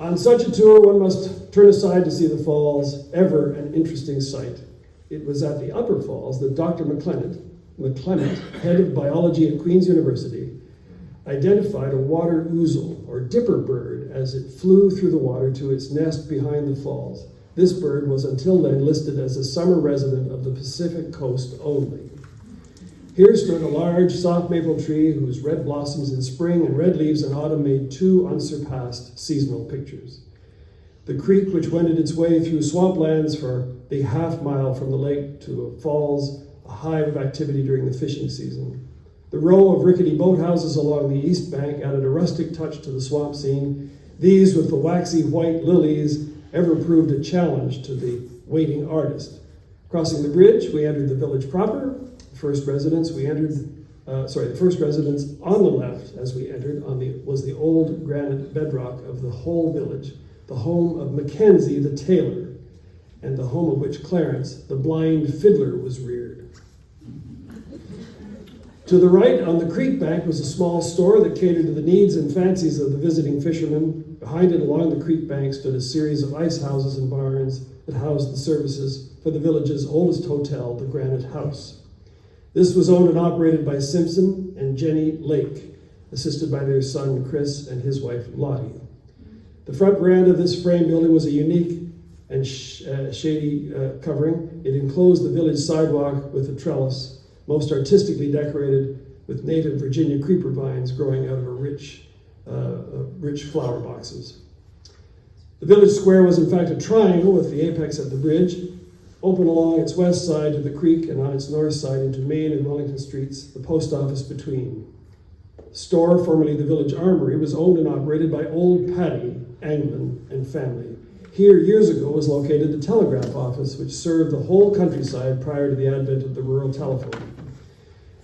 On such a tour, one must turn aside to see the falls, ever an interesting sight. It was at the Upper Falls that Dr. McClement, head of biology at Queen's University, identified a water ouzel, or dipper bird, as it flew through the water to its nest behind the falls. This bird was until then listed as a summer resident of the Pacific coast only. Here stood a large soft maple tree whose red blossoms in spring and red leaves in autumn made two unsurpassed seasonal pictures. The creek, which wended its way through swamplands for the half-mile from the lake to falls, a hive of activity during the fishing season. The row of rickety boathouses along the east bank added a rustic touch to the swamp scene. These, with the waxy white lilies, ever proved a challenge to the waiting artist. Crossing the bridge, we entered the village proper. The first residence on the left as we entered was the old granite bedrock of the whole village, the home of Mackenzie the tailor, and the home of which Clarence, the blind fiddler, was reared. To the right, on the creek bank, was a small store that catered to the needs and fancies of the visiting fishermen. Behind it, along the creek bank, stood a series of ice houses and barns that housed the services for the village's oldest hotel, the Granite House. This was owned and operated by Simpson and Jenny Lake, assisted by their son Chris and his wife Lottie. The front veranda of this frame building was a unique and shady covering. It enclosed the village sidewalk with a trellis, most artistically decorated with native Virginia creeper vines growing out of rich flower boxes. The village square was in fact a triangle with the apex at the bridge, open along its west side to the creek and on its north side into Main and Wellington Streets, the post office between. The store, formerly the village armory, was owned and operated by Old Paddy Anglin and family. Here, years ago, was located the telegraph office, which served the whole countryside prior to the advent of the rural telephone.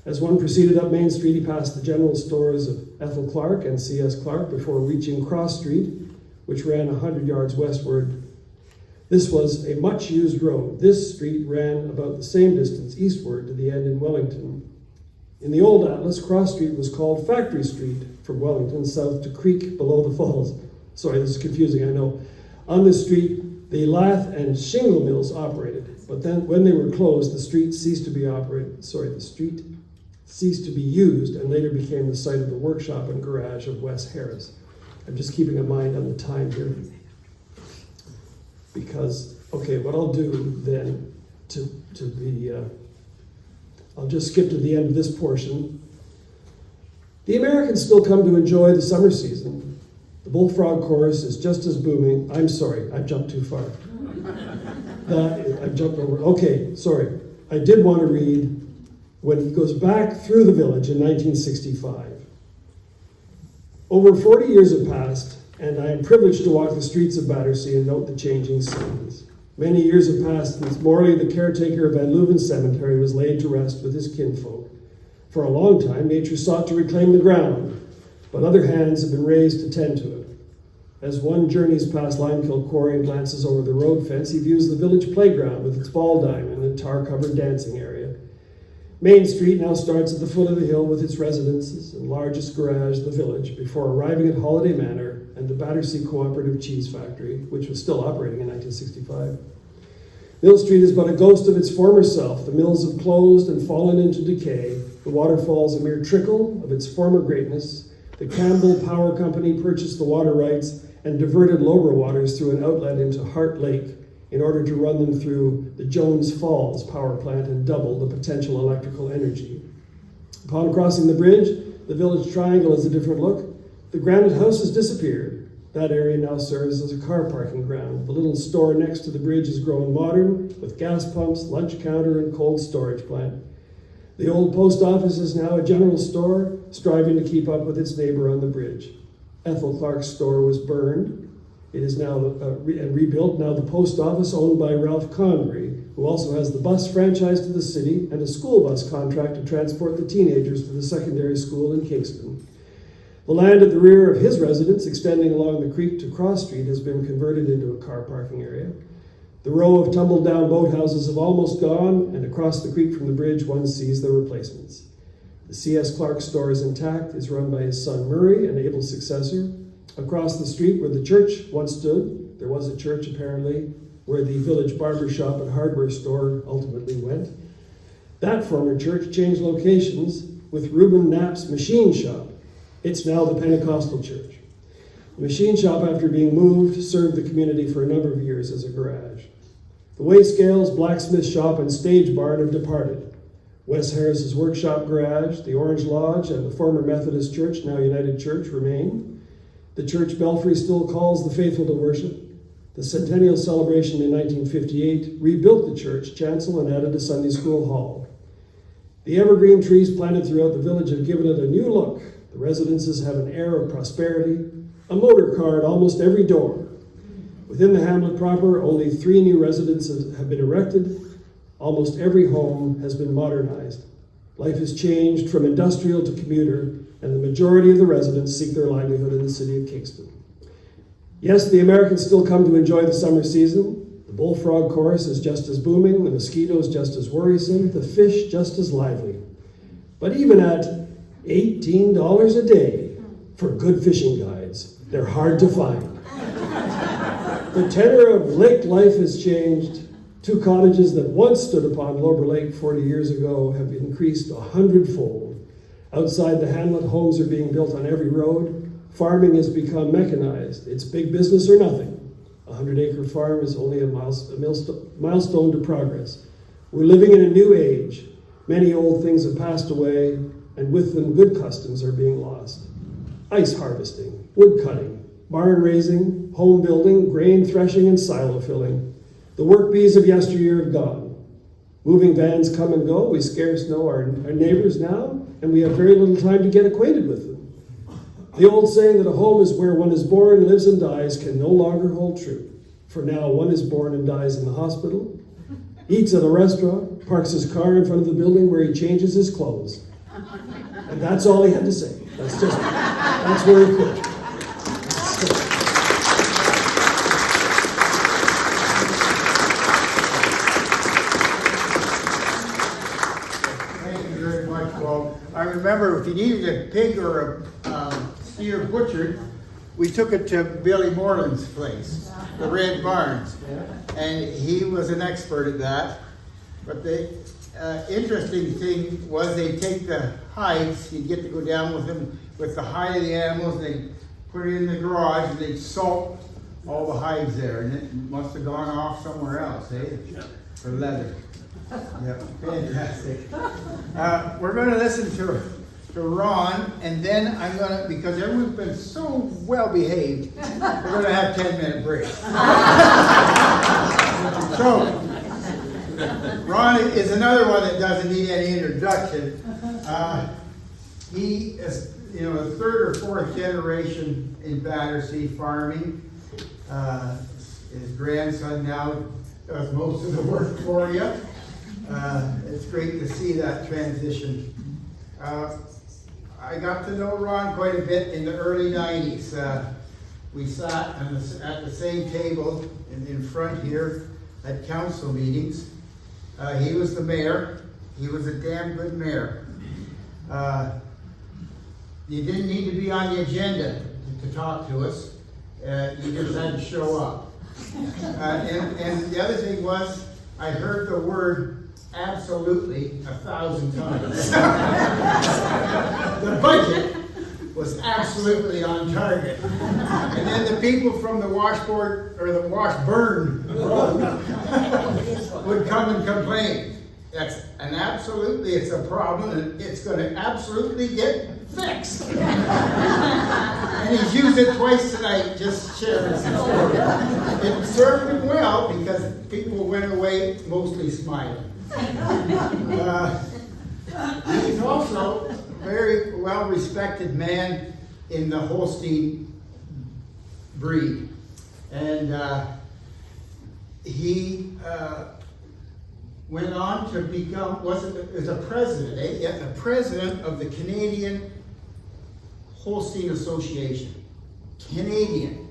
As one proceeded up Main Street, he passed the general stores of Ethel Clark and C.S. Clark before reaching Cross Street, which ran 100 yards westward. This was a much-used road. This street ran about the same distance eastward to the end in Wellington. In the old atlas, Cross Street was called Factory Street from Wellington south to Creek below the falls. Sorry, this is confusing, I know. On this street, the lath and shingle mills operated, but then when they were closed, the street ceased to be used and later became the site of the workshop and garage of Wes Harris. I'm just keeping in mind on the time here. Because, okay, what I'll do then I'll just skip to the end of this portion. The Americans still come to enjoy the summer season. The bullfrog chorus is just as booming. I'm sorry, I jumped too far. I jumped over. Okay, sorry. I did want to read when he goes back through the village in 1965. Over 40 years have passed, and I am privileged to walk the streets of Battersea and note the changing scenes. Many years have passed since Morley, the caretaker of Van Leuven Cemetery, was laid to rest with his kinfolk. For a long time, nature sought to reclaim the ground, but other hands have been raised to tend to it. As one journeys past Limekill Quarry and glances over the road fence, he views the village playground with its ball diamond and tar-covered dancing area. Main Street now starts at the foot of the hill with its residences and largest garage in the village before arriving at Holiday Manor and the Battersea Cooperative Cheese Factory, which was still operating in 1965. Mill Street is but a ghost of its former self. The mills have closed and fallen into decay. The waterfall's a mere trickle of its former greatness. The Campbell Power Company purchased the water rights and diverted Lober waters through an outlet into Hart Lake in order to run them through the Jones Falls power plant and double the potential electrical energy. Upon crossing the bridge, the village triangle has a different look. The granite house has disappeared. That area now serves as a car parking ground. The little store next to the bridge has grown modern with gas pumps, lunch counter, and cold storage plant. The old post office is now a general store, striving to keep up with its neighbor on the bridge. Ethel Clark's store was burned. It is now rebuilt. Now the post office, owned by Ralph Convery, who also has the bus franchise to the city and a school bus contract to transport the teenagers to the secondary school in Kingston. The land at the rear of his residence, extending along the creek to Cross Street, has been converted into a car parking area. The row of tumbled-down boathouses have almost gone, and across the creek from the bridge one sees their replacements. The C.S. Clark store is intact, is run by his son Murray, an able successor. Across the street where the church once stood, there was a church apparently, where the village barber shop and hardware store ultimately went. That former church changed locations with Reuben Knapp's machine shop. It's now the Pentecostal church. The machine shop, after being moved, served the community for a number of years as a garage. The Wayscales, blacksmith shop, and stage barn have departed. Wes Harris's workshop garage, the Orange Lodge, and the former Methodist church, now United Church, remain. The church belfry still calls the faithful to worship. The centennial celebration in 1958 rebuilt the church chancel and added a Sunday school hall. The evergreen trees planted throughout the village have given it a new look. The residences have an air of prosperity, a motor car at almost every door. Within the hamlet proper, only 3 new residences have been erected. Almost every home has been modernized. Life has changed from industrial to commuter, and the majority of the residents seek their livelihood in the city of Kingston. Yes, the Americans still come to enjoy the summer season. The bullfrog chorus is just as booming, the mosquitoes just as worrisome, the fish just as lively. But even at $18 a day for good fishing guides, they're hard to find. The tenor of lake life has changed. 2 cottages that once stood upon Lober Lake 40 years ago have increased 100-fold. Outside the hamlet, homes are being built on every road. Farming has become mechanized. It's big business or nothing. A 100-acre farm is only a milestone to progress. We're living in a new age. Many old things have passed away, and with them good customs are being lost. Ice harvesting, wood cutting, barn raising, home building, grain threshing, and silo filling. The work bees of yesteryear have gone. Moving vans come and go. We scarce know our neighbors now, and we have very little time to get acquainted with them. The old saying that a home is where one is born, lives, and dies can no longer hold true. For now, one is born and dies in the hospital, eats at a restaurant, parks his car in front of the building where he changes his clothes. And that's all he had to say. That's where he quit. I remember if you needed a pig or a steer butchered, we took it to Billy Moreland's place, the Red Barns, and he was an expert at that. But the interesting thing was they take the hides, you'd get to go down with them with the hide of the animals, they put it in the garage, and they'd salt all the hides there, and it must have gone off somewhere else, for leather. Yeah, fantastic. We're going to listen to Ron, and then I'm going to, because everyone's been so well behaved, we're going to have 10-minute break. So, Ron is another one that doesn't need any introduction. He is the third or fourth generation in Battersea farming. His grandson now does most of the work for you. It's great to see that transition. I got to know Ron quite a bit in the early 90s. We sat at the same table in front here at council meetings. He was the mayor. He was a damn good mayor. You didn't need to be on the agenda to talk to us. You just had to show up. And the other thing was, I heard the word absolutely 1,000 times. The budget was absolutely on target. And then the people from the washboard, or the Washburn Road would come and complain. It's a problem, and it's going to absolutely get fixed. And he's used it twice tonight, just sharing some story. It served him well because people went away mostly smiling. He's also a very well-respected man in the Holstein breed. And he went on to become, is a president, the president of the Canadian Holstein Association. Canadian.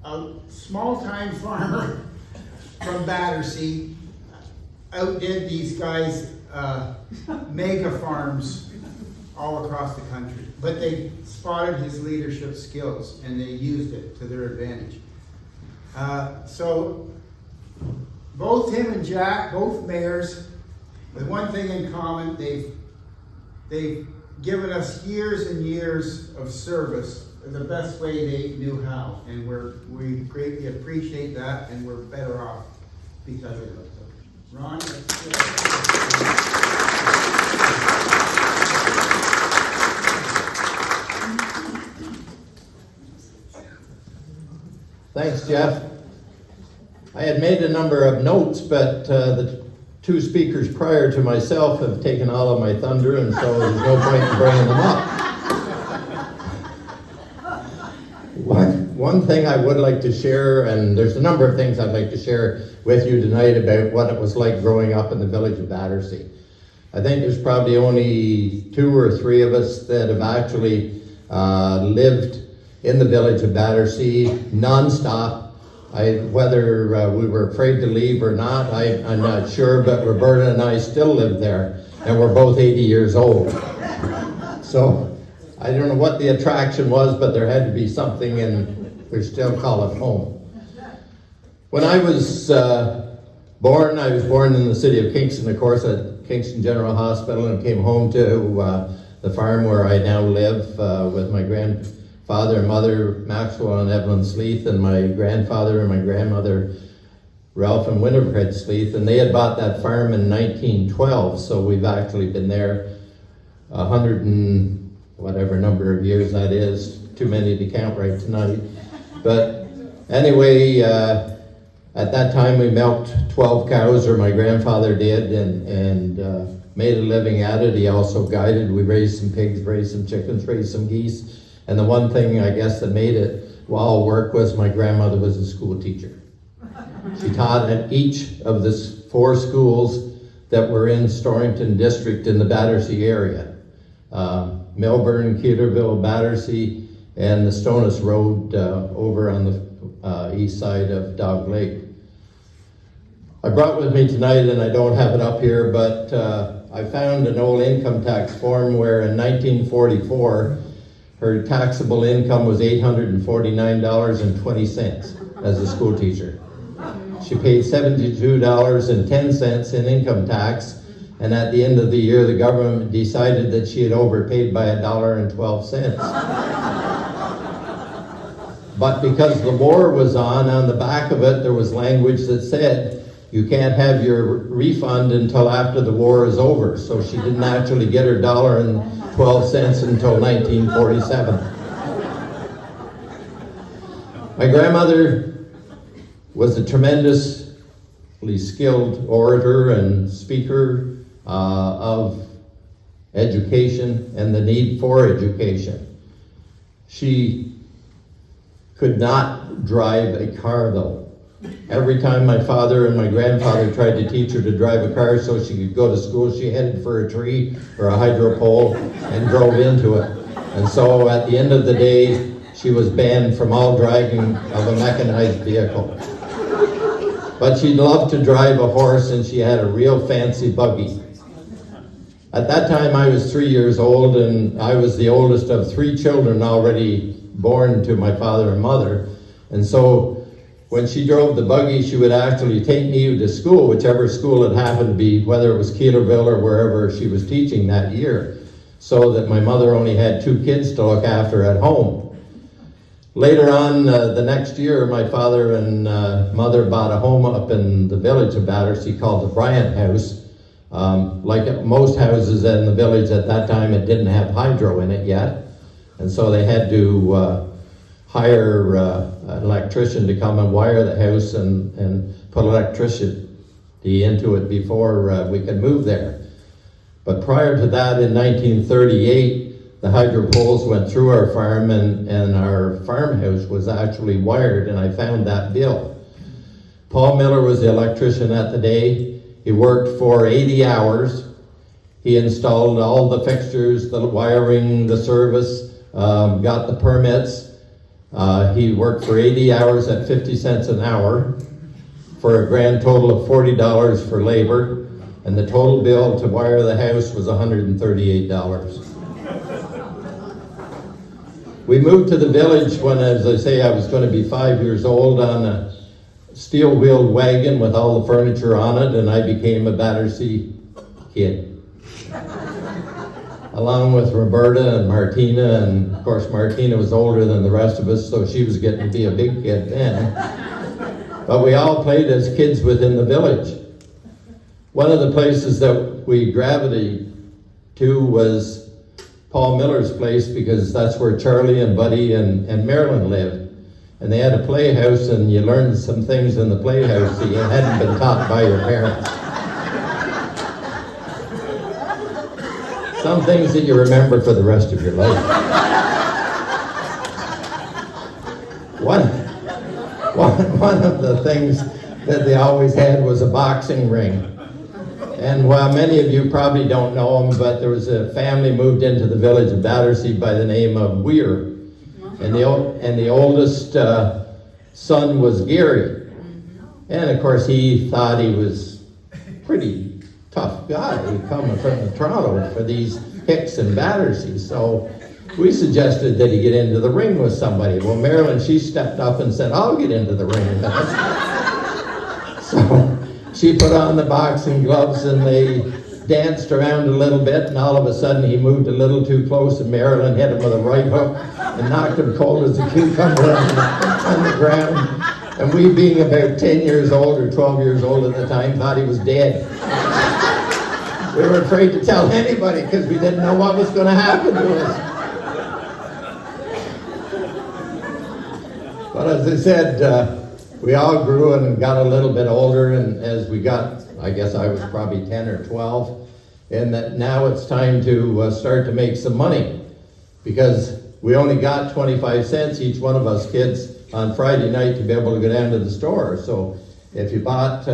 A small-time farmer from Battersea outdid these guys, mega farms all across the country. But they spotted his leadership skills and they used it to their advantage. So both him and Jack, both mayors, with one thing in common, they've given us years and years of service in the best way they knew how. And we greatly appreciate that, and we're better off because of it. Ron? Thanks, Jeff. I had made a number of notes, but the two speakers prior to myself have taken all of my thunder, and so there's no point in bringing them up. One thing I would like to share, and there's a number of things I'd like to share with you tonight about what it was like growing up in the village of Battersea. I think there's probably only 2 or 3 of us that have actually lived in the village of Battersea non-stop. Whether we were afraid to leave or not, I'm not sure, but Roberta and I still live there, and we're both 80 years old. So I don't know what the attraction was, but there had to be something, and we still call it home. When I was born, I was born in the city of Kingston, of course, at Kingston General Hospital, and came home to the farm where I now live with my grandfather and mother, Maxwell and Evelyn Sleeth, and my grandfather and my grandmother, Ralph and Winifred Sleeth, and they had bought that farm in 1912, so we've actually been there 100 and whatever number of years that is, too many to count right tonight. But anyway, at that time we milked 12 cows, or my grandfather did, and made a living at it. He also guided. We raised some pigs, raised some chickens, raised some geese. And the one thing, I guess, that made it all work was my grandmother was a school teacher. She taught at each of the 4 schools that were in Storrington district in the Battersea area. Melbourne, Keelerville, Battersea, and the Stonus Road over on the east side of Dog Lake. I brought with me tonight, and I don't have it up here, but I found an old income tax form where in 1944, her taxable income was $849.20 as a school teacher. She paid $72.10 in income tax, and at the end of the year, the government decided that she had overpaid by $1.12. But because the war was on the back of it, there was language that said, you can't have your refund until after the war is over. So she didn't actually get her $1.12 until 1947. My grandmother was a tremendously skilled orator and speaker of education, and the need for education. She could not drive a car though. Every time my father and my grandfather tried to teach her to drive a car so she could go to school, she headed for a tree or a hydro pole and drove into it. And so at the end of the day, she was banned from all driving of a mechanized vehicle. But she loved to drive a horse, and she had a real fancy buggy. At that time, I was 3 years old, and I was the oldest of 3 children already born to my father and mother. And so when she drove the buggy, she would actually take me to school, whichever school it happened to be, whether it was Keelerville or wherever she was teaching that year, so that my mother only had 2 kids to look after at home. Later on, the next year, my father and mother bought a home up in the village of Battersea called the Bryant House. Like most houses in the village at that time, it didn't have hydro in it yet. And so they had to hire an electrician to come and wire the house and put electricity into it before we could move there. But prior to that, in 1938, the hydro poles went through our farm, and our farmhouse was actually wired, and I found that bill. Paul Miller was the electrician at the day. He worked for 80 hours. He installed all the fixtures, the wiring, the service, got the permits. He worked for 80 hours at 50 cents an hour for a grand total of $40 for labor, and the total bill to wire the house was $138. We moved to the village when, as I say, I was going to be 5 years old on a steel-wheeled wagon with all the furniture on it, and I became a Battersea kid. Along with Roberta and Martina, and of course Martina was older than the rest of us, so she was getting to be a big kid then. But we all played as kids within the village. One of the places that we gravitated to was Paul Miller's place, because that's where Charlie and Buddy and Marilyn lived. And they had a playhouse, and you learned some things in the playhouse that you hadn't been taught by your parents. Some things that you remember for the rest of your life. One of the things that they always had was a boxing ring. And while many of you probably don't know them, but there was a family moved into the village of Battersea by the name of Weir. And the oldest son was Gary. And of course he thought he was a pretty tough guy coming from Toronto for these kicks in Battersea. So we suggested that he get into the ring with somebody. Well, Marilyn, she stepped up and said, I'll get into the ring. So she put on the boxing gloves, and they danced around a little bit, and all of a sudden he moved a little too close, and Marilyn hit him with a right hook and knocked him cold as a cucumber on the ground. And we, being about 10 years old or 12 years old at the time, thought he was dead. We were afraid to tell anybody because we didn't know what was going to happen to us. But as I said, we all grew and got a little bit older, and as we got, I guess I was probably 10 or 12, and that now it's time to start to make some money, because we only got 25 cents, each one of us kids, on Friday night to be able to go down to the store. So if you bought,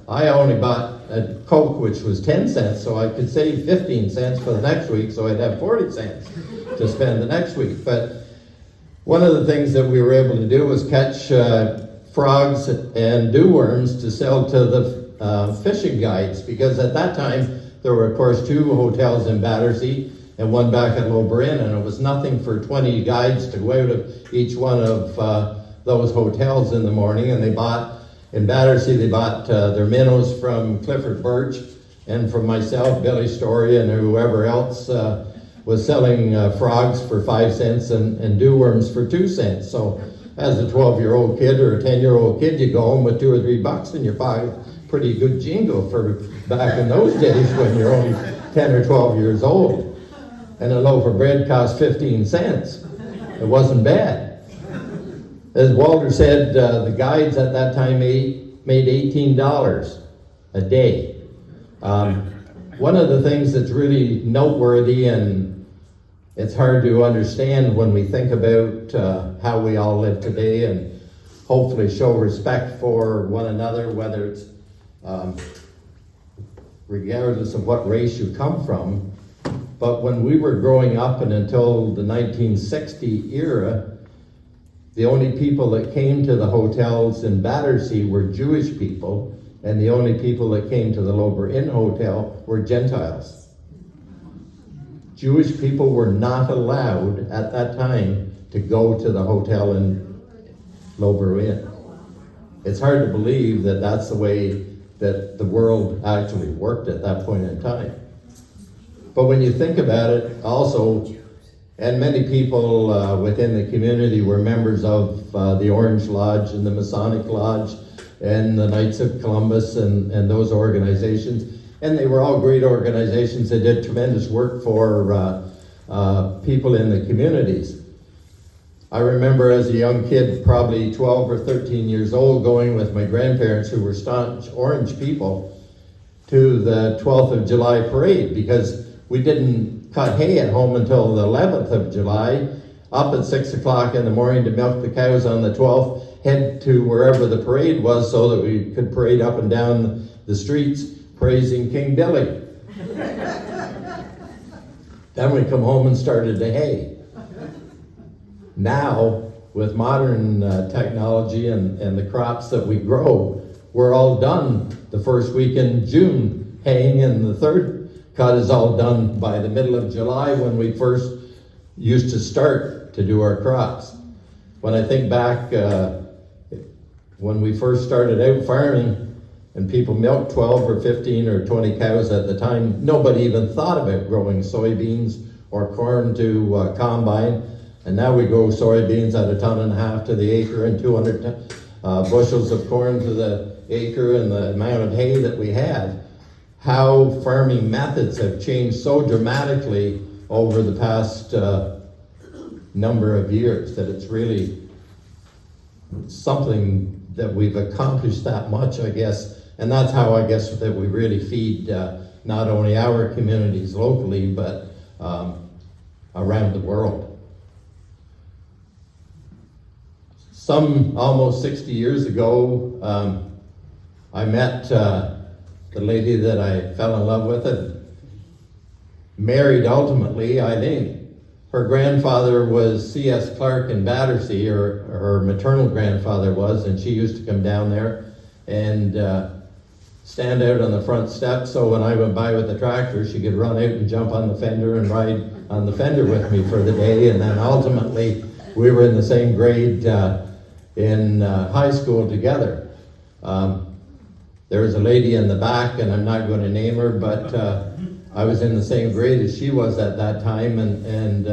I only bought a Coke, which was 10 cents, so I could save 15 cents for the next week, so I'd have 40 cents to spend the next week. But one of the things that we were able to do was catch frogs and dewworms to sell to the fishing guides, because at that time there were of course 2 hotels in Battersea and one back at Loberrin, and it was nothing for 20 guides to go out of each one of those hotels in the morning. And they bought, in Battersea, they bought their minnows from Clifford Birch, and from myself, Billy Story, and whoever else was selling frogs for 5 cents and dewworms for 2 cents. So as a 12-year-old kid or a 10-year-old kid, you go home with $2 or $3 in your pocket. Pretty good jingle for back in those days when you're only 10 or 12 years old. And a loaf of bread cost 15 cents. It wasn't bad. As Walter said, the guides at that time made $18 a day. One of the things that's really noteworthy, and it's hard to understand when we think about how we all live today, and hopefully show respect for one another, whether it's regardless of what race you come from. But when we were growing up and until the 1960 era, the only people that came to the hotels in Battersea were Jewish people, and the only people that came to the Lober Inn Hotel were Gentiles. Jewish people were not allowed at that time to go to the hotel in Lober Inn. It's hard to believe that that's the way that the world actually worked at that point in time. But when you think about it also, and many people within the community were members of the Orange Lodge and the Masonic Lodge and the Knights of Columbus and those organizations. And they were all great organizations that did tremendous work for people in the communities. I remember as a young kid, probably 12 or 13 years old, going with my grandparents, who were staunch Orange people, to the 12th of July parade, because we didn't cut hay at home until the 11th of July, up at 6 o'clock in the morning to milk the cows on the 12th, head to wherever the parade was so that we could parade up and down the streets praising King Billy. Then we come home and started the hay. Now, with modern technology and the crops that we grow, we're all done the first week in June haying, and the third cut is all done by the middle of July, when we first used to start to do our crops. When I think back, when we first started out farming and people milked 12 or 15 or 20 cows at the time, nobody even thought about growing soybeans or corn to combine. And now we grow soybeans at 1.5 tons to the acre and 200 bushels of corn to the acre, and the amount of hay that we have. How farming methods have changed so dramatically over the past number of years that it's really something that we've accomplished that much, I guess. And that's how I guess that we really feed not only our communities locally, but around the world. Some almost 60 years ago, I met the lady that I fell in love with and married ultimately, Eileen. Her grandfather was C.S. Clark in Battersea, or her maternal grandfather was, and she used to come down there and stand out on the front steps, so when I went by with the tractor, she could run out and jump on the fender and ride on the fender with me for the day. And then ultimately, we were in the same grade in high school together. There was a lady in the back, and I'm not going to name her, but I was in the same grade as she was at that time, and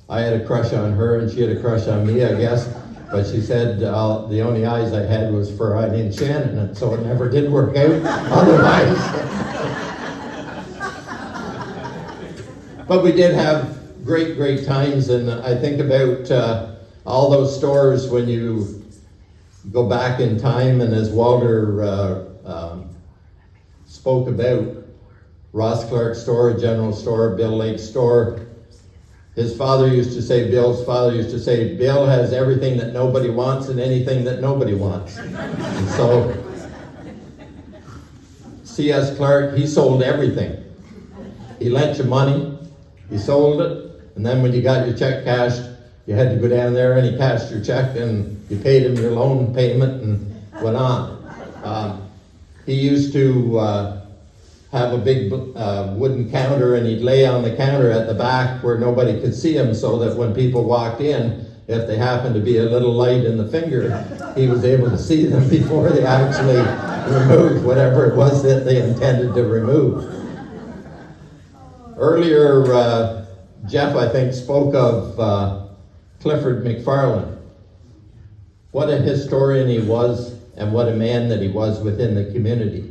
I had a crush on her, and she had a crush on me, I guess. But she said the only eyes I had was for Eileen Shannon, and so it never did work out otherwise. But we did have great times, and I think about all those stores when you go back in time, and as Walter spoke about, Ross Clark store, General store, Bill Lake store. His father used to say, Bill's father used to say, Bill has everything that nobody wants and anything that nobody wants. And so, C.S. Clark, he sold everything. He lent you money, he sold it, and then when you got your check cashed, you had to go down there and he cashed your check and you paid him your loan payment and went on. He used to have a big wooden counter, and he'd lay on the counter at the back where nobody could see him, so that when people walked in, if they happened to be a little light in the finger, he was able to see them before they actually removed whatever it was that they intended to remove. Earlier, Jeff, I think, spoke of Clifford McFarlane. What a historian he was, and what a man that he was within the community.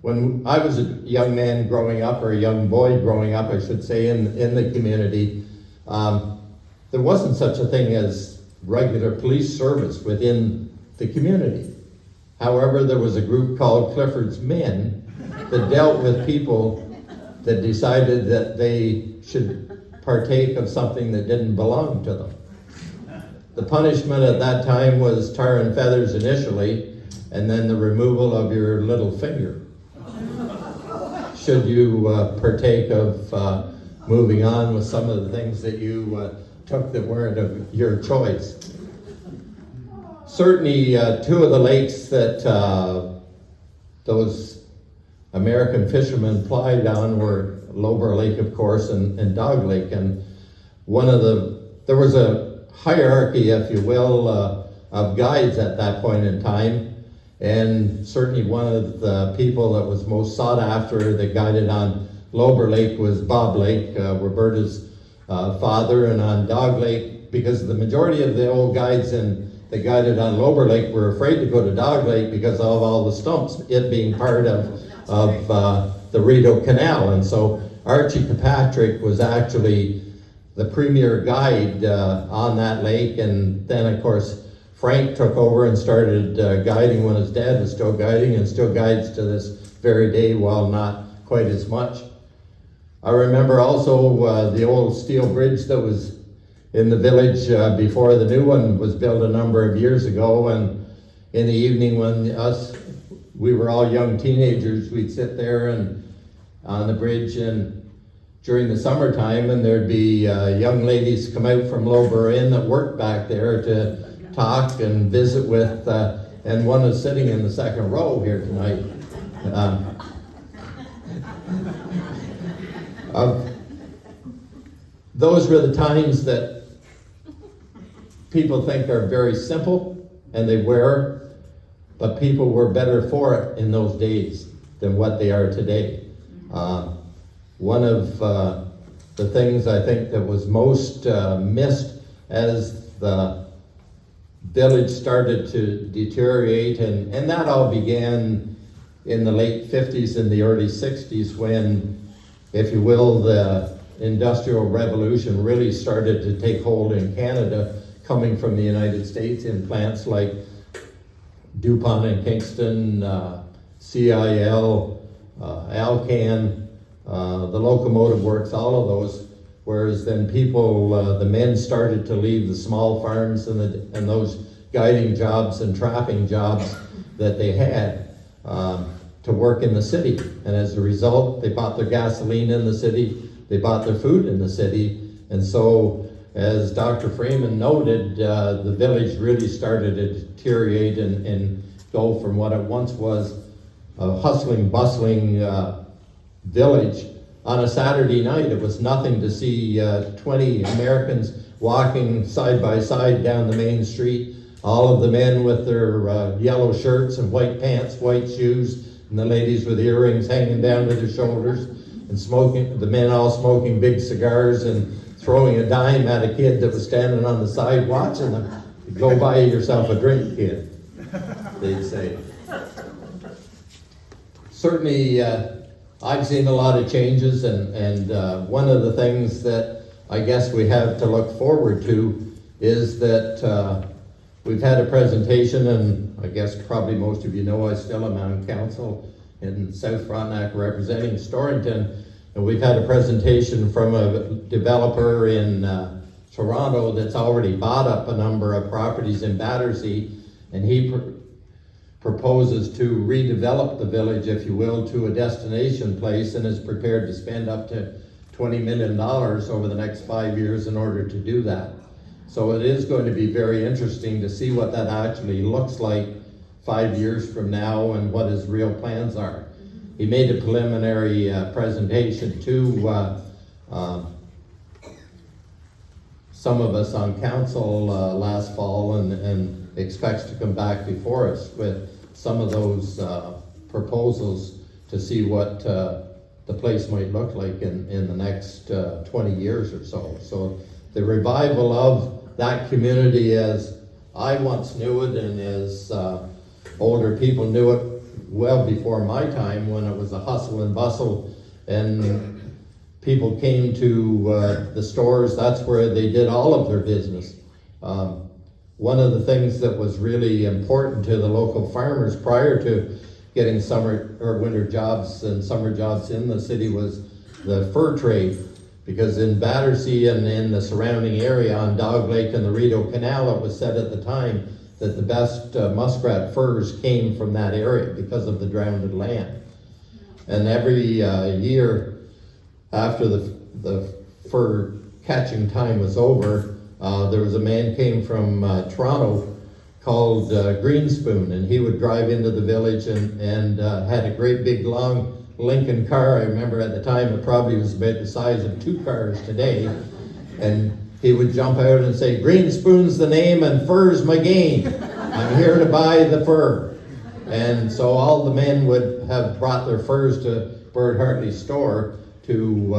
When I was a young man growing up, or a young boy growing up, I should say, in the community, there wasn't such a thing as regular police service within the community. However, there was a group called Clifford's Men, that dealt with people that decided that they should partake of something that didn't belong to them. The punishment at that time was tar and feathers initially, and then the removal of your little finger, should you partake of moving on with some of the things that you took that weren't of your choice. Certainly, two of the lakes that those American fishermen plied on were Lober Lake, of course, and Dog Lake. And there was a hierarchy, if you will, of guides at that point in time. And certainly one of the people that was most sought after that guided on Lober Lake was Bob Lake, Roberta's father, and on Dog Lake, because the majority of the old guides that guided on Lober Lake were afraid to go to Dog Lake because of all the stumps, it being part of the Rideau Canal. And so Archie Kirkpatrick was actually the premier guide on that lake, and then of course Frank took over and started guiding when his dad was still guiding, and still guides to this very day, while not quite as much. I remember also the old steel bridge that was in the village before the new one was built a number of years ago, and in the evening when we were all young teenagers, we'd sit there and on the bridge and during the summertime, and there'd be young ladies come out from Lober Inn that worked back there to talk and visit with, and one is sitting in the second row here tonight. Those were the times that people think are very simple, and they were, but people were better for it in those days than what they are today. One of the things I think that was most missed as the village started to deteriorate, and that all began in the late 50s and the early 60s when, if you will, the Industrial Revolution really started to take hold in Canada, coming from the United States in plants like DuPont and Kingston, CIL, Alcan, the locomotive works, all of those. Whereas then people, the men started to leave the small farms and those guiding jobs and trapping jobs that they had to work in the city. And as a result, they bought their gasoline in the city, they bought their food in the city. And so, as Dr. Freeman noted, the village really started to deteriorate and go from what it once was a hustling, bustling village. On a Saturday night, it was nothing to see 20 Americans walking side by side down the main street, all of the men with their yellow shirts and white pants, white shoes, and the ladies with earrings hanging down to their shoulders, and smoking, the men all smoking big cigars and throwing a dime at a kid that was standing on the side watching them. Go buy yourself a drink, kid, they'd say. Certainly, I've seen a lot of changes, and one of the things that I guess we have to look forward to is that we've had a presentation, and I guess probably most of you know I still am on council in South Frontenac representing Storrington, and we've had a presentation from a developer in Toronto that's already bought up a number of properties in Battersea, and he proposes to redevelop the village, if you will, to a destination place, and is prepared to spend up to $20 million over the next 5 years in order to do that. So it is going to be very interesting to see what that actually looks like 5 years from now and what his real plans are. He made a preliminary presentation to some of us on council last fall, and expects to come back before us with some of those proposals to see what the place might look like in the next 20 years or so. So the revival of that community as I once knew it, and as older people knew it well before my time, when it was a hustle and bustle and people came to the stores, that's where they did all of their business. One of the things that was really important to the local farmers prior to getting summer or winter jobs and summer jobs in the city was the fur trade. Because in Battersea and in the surrounding area on Dog Lake and the Rideau Canal, it was said at the time that the best muskrat furs came from that area because of the drowned land. And every year after the fur catching time was over, there was a man came from Toronto called Greenspoon, and he would drive into the village and had a great big long Lincoln car. I remember at the time it probably was about the size of 2 cars today, and he would jump out and say, "Greenspoon's the name and fur's my game. I'm here to buy the fur." And so all the men would have brought their furs to Bird Hartley's store to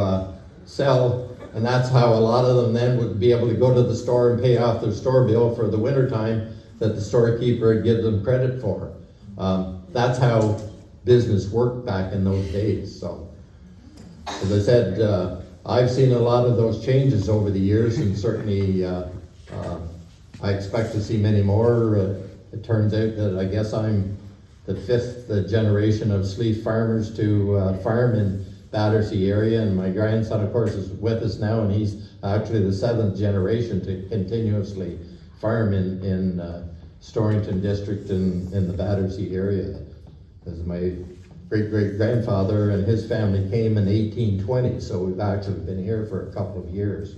sell, and that's how a lot of them then would be able to go to the store and pay off their store bill for the winter time that the storekeeper would give them credit for. That's how business worked back in those days. So, as I said, I've seen a lot of those changes over the years, and certainly I expect to see many more. It turns out that I guess I'm the 5th generation of Sleaf farmers to farm in Battersea area, and my grandson, of course, is with us now, and he's actually the 7th generation to continuously farm in Storrington district in the Battersea area. Because my great-great-grandfather and his family came in 1820, so we've actually been here for a couple of years.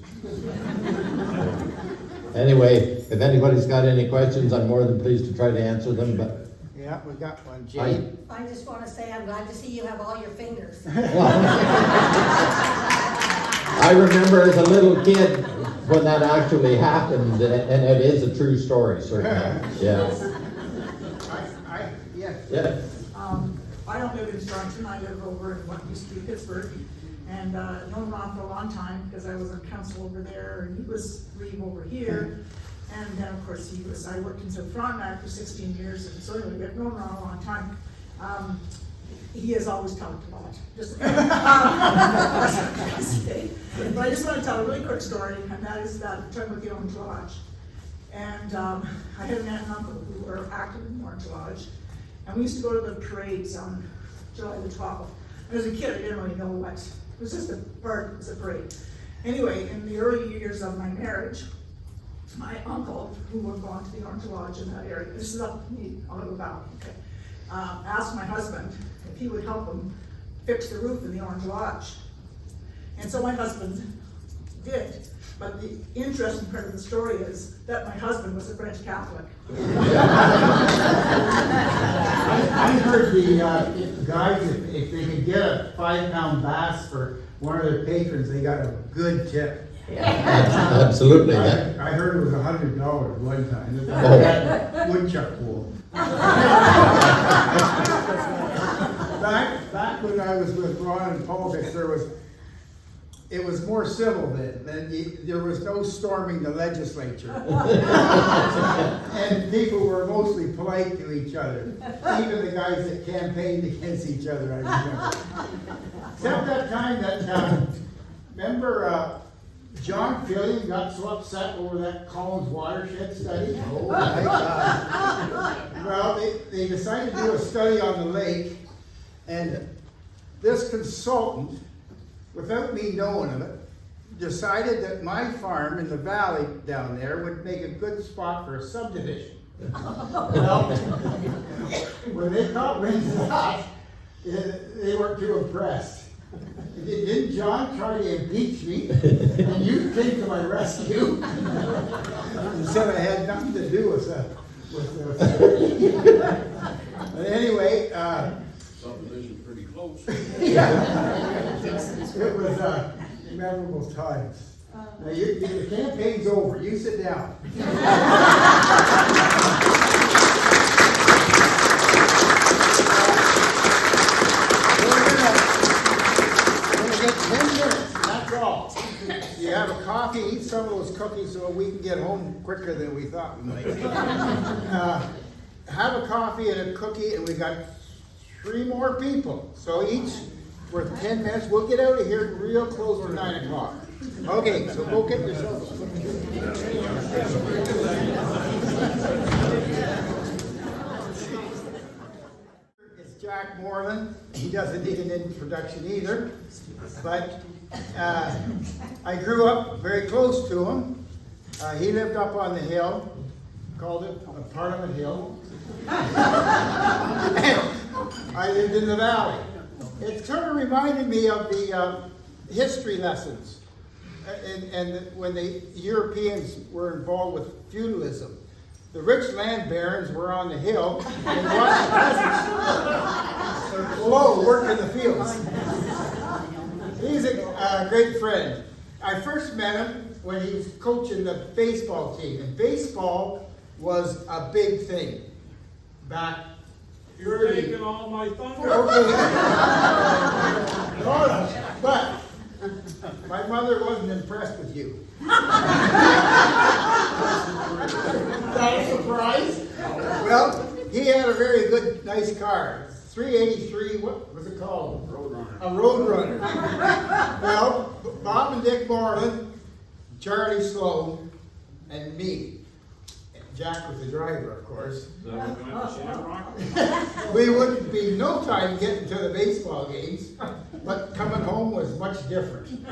Anyway, if anybody's got any questions, I'm more than pleased to try to answer them. But Yeah, we got one. Jane? I just want to say I'm glad to see you have all your fingers. I remember as a little kid when that actually happened, and it is a true story, certainly. Yes. Yes. Yeah. I don't live in Storrington, I live over in what used to be Pittsburgh, and known Ron for a long time because I was on council over there, and he was Reeve over here, and then of course I worked in Frontenac for 16 years, and so anyway, I've known Ron a long time. He has always talked a lot, just, but I just want to tell a really quick story, and that is that time with the Orange Lodge. And I had an aunt and uncle who were active in the Orange Lodge. And we used to go to the parades on July the 12th. And as a kid, I didn't really know what. It was just a parade. Anyway, in the early years of my marriage, my uncle, who would go on to the Orange Lodge in that area, this is up a little valley, okay, asked my husband if he would help him fix the roof in the Orange Lodge. And so my husband did. But the interesting part of the story is that my husband was a French Catholic. I heard the guys, if they could get a 5-pound bass for one of their patrons, they got a good tip. Absolutely. I heard it was $100 one time. It was Oh. that woodchuck pool. Back when I was with Ron in politics, it was more civil then. There was no storming the legislature. And people were mostly polite to each other. Even the guys that campaigned against each other, I remember. Except that time that, remember John Fillion got so upset over that Collins watershed study? Oh my God. Well, they decided to do a study on the lake, and this consultant, without me knowing of it, decided that my farm in the valley down there would make a good spot for a subdivision. Well, when they caught wind of that, they weren't too impressed. Didn't John try to impeach me? And you came to my rescue and said I had nothing to do with that. But anyway, subdivision's pretty close. it was memorable times. Now the campaign's over. You sit down. We're gonna get 10 minutes. That's all. You have a coffee, eat some of those cookies so we can get home quicker than we thought we might. Have a coffee and a cookie, and we got 3 more people. So each for 10 minutes. We'll get out of here real close to 9 o'clock. Okay, so go get yourself a cookie. It's Jack Jack Moreland. He doesn't need an introduction either. But I grew up very close to him. He lived up on the hill, called it a Parliament Hill. I lived in the valley. It sort of reminded me of the history lessons and when the Europeans were involved with feudalism. The rich land barons were on the hill and watched the peasants below work in the fields. He's a great friend. I first met him when he was coaching the baseball team, and baseball was a big thing back. You're taking all my thunder. Okay. Hold on. But my mother wasn't impressed with you. Not a surprise? Well, he had a very good, nice car. 383, what was it called? Roadrunner. A Roadrunner. Well, Bob and Dick Moreland, Charlie Sloan, and me. Jack was the driver, of course. Is that what you went to Shamrock? We wouldn't be no time getting to the baseball games, but coming home was much different.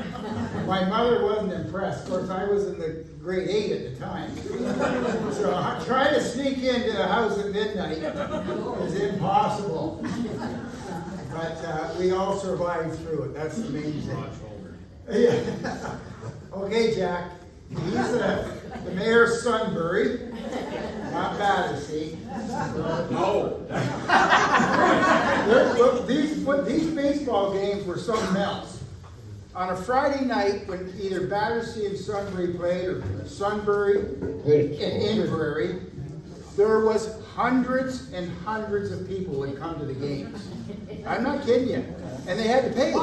My mother wasn't impressed. Of course, I was in the grade 8 at the time. So trying to sneak into the house at midnight is impossible. But we all survived through it. That's the main thing. Much older. Yeah. Okay, Jack. He's the mayor of Sunbury, not Battersea. No. These baseball games were something else. On a Friday night, when either Battersea and Sunbury played, or Sunbury and Inverary, there was hundreds and hundreds of people would come to the games. I'm not kidding you. And they had to pay.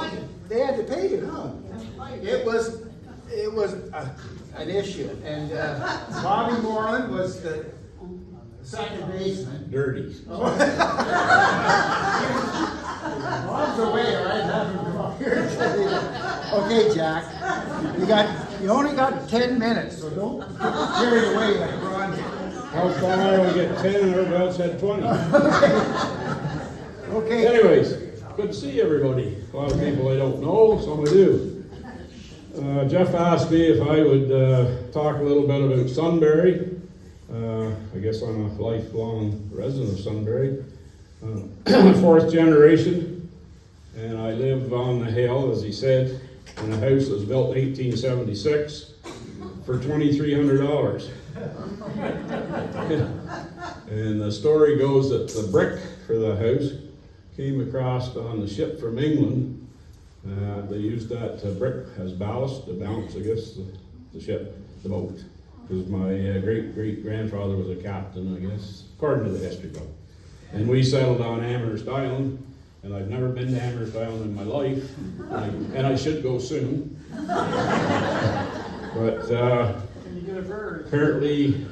They had to pay to come. It was an issue. And Bobby Moreland was the second baseman. Dirty. Bob's away, or I'd have him come up here. Okay, Jack. You only got 10 minutes, so don't get carried away like Ron did. How come I only get 10 and everybody else had 20? Okay. Anyways, good to see everybody. A lot of people I don't know, some I do. Jeff asked me if I would talk a little bit about Sunbury. I guess I'm a lifelong resident of Sunbury. Fourth generation, and I live on the hill, as he said, in a house that was built in 1876 for $2,300. And the story goes that the brick for the house came across on the ship from England. They used that brick as ballast to balance, I guess, the ship, the boat. Because my great-great-grandfather was a captain, I guess, according to the history book. And we settled on Amherst Island, and I've never been to Amherst Island in my life, and I should go soon. But apparently,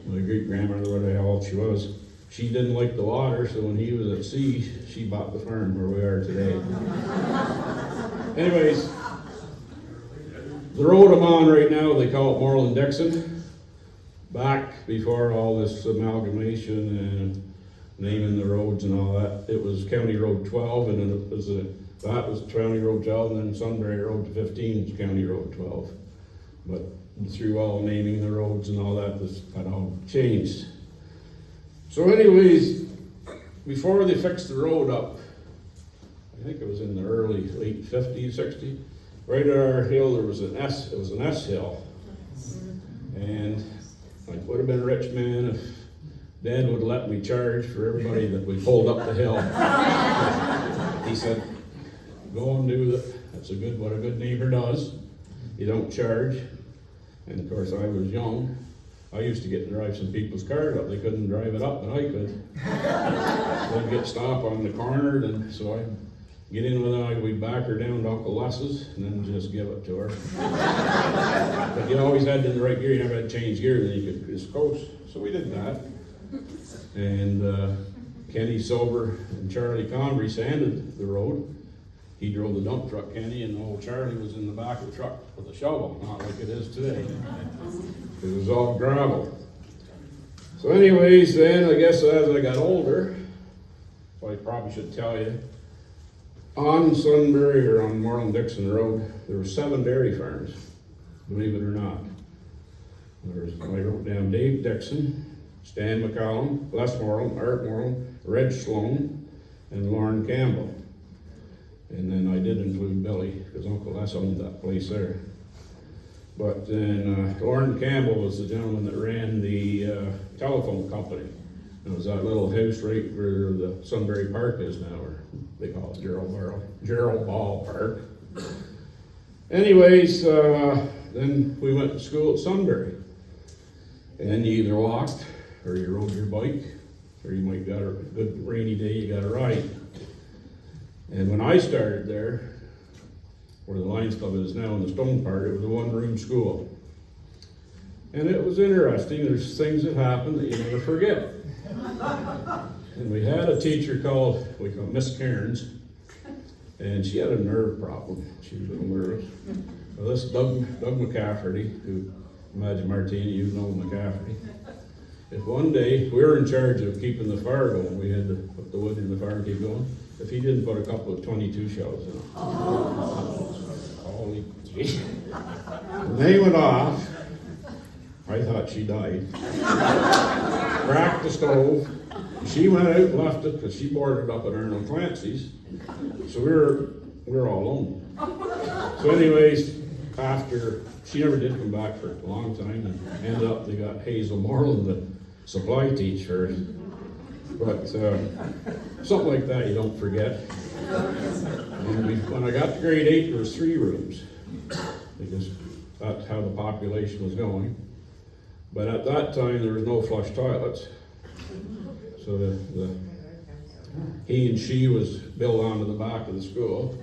my great-grandmother, whatever the hell she was, she didn't like the water, so when he was at sea, she bought the farm where we are today. Anyways, the road I'm on right now, they call it Moreland-Dixon. Back before all this amalgamation and naming the roads and all that, it was County Road 12, and then that was County Road 12, and then Sunbury Road to 15 was County Road 12. But through all naming the roads and all that, that all changed. So anyways, before they fixed the road up, I think it was in the late 50s, 60s, right at our hill there was it was an S hill. And I would have been a rich man if Dad would have let me charge for everybody that we pulled up the hill. He said, go and do that. That's what a good neighbor does. You don't charge. And of course I was young. I used to get to drive some people's cars up. They couldn't drive it up, but I could. They'd get stopped on the corner, so I'd get in with her, we'd back her down to Uncle Les's, and then just give it to her. But you always had in the right gear, you never had to change gear, then you could just coast. So we did that. And Kenny Silver and Charlie Convery sanded the road. He drove the dump truck, Kenny, and old Charlie was in the back of the truck with a shovel, not like it is today. It was all gravel. So anyways, then I guess as I got older, I probably should tell you. On Sunbury or on Marlin-Dixon Road, there were 7 dairy farms, believe it or not. I wrote down Dave Dixon, Stan McCallum, Les Moreland, Art Moreland, Reg Sloan, and Lauren Campbell. And then I did include Billy, because Uncle Les owned that place there. But then Lauren Campbell was the gentleman that ran the telephone company. It was that little house right where the Sunbury Park is now, or they call it Gerald Ball Park. Anyways, then we went to school at Sunbury. And you either walked, or you rode your bike, or you might got a good rainy day, you got a ride. And when I started there, where the Lions Club is now in the stone part, it was a one-room school. And it was interesting. There's things that happen that you never forget. And we had a teacher called Miss Cairns, and she had a nerve problem. She was a little nervous. Well, this Doug McCafferty, who, imagine Martina, you know McCafferty. If one day we were in charge of keeping the fire going, we had to put the wood in the fire and keep going. If he didn't put a couple of 22 shells in it. Holy gee. When they went off, I thought she died. Cracked the stove. She went out and left it because she boarded up at Arnold Clancy's. So we were all alone. So anyways, after, she never did come back for a long time, and ended up they got Hazel Moreland to supply teach her. But something like that you don't forget. And when I got to grade 8, there was 3 rooms, because that's how the population was going. But at that time, there was no flush toilets. So he and she was built onto the back of the school,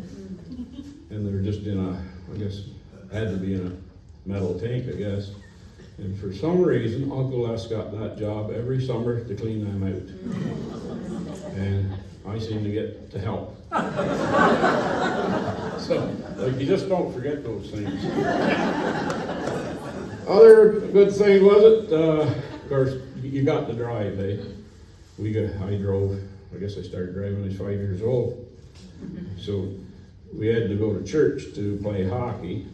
and they were just in a, I guess, had to be in a metal tank, I guess. And for some reason, Uncle Les got that job every summer to clean them out. And I seem to get to help. So, like, you just don't forget those things. Other good thing was it, of course, you got to drive, eh? I drove, I guess I started driving when I was 5 years old. So we had to go to church to play hockey.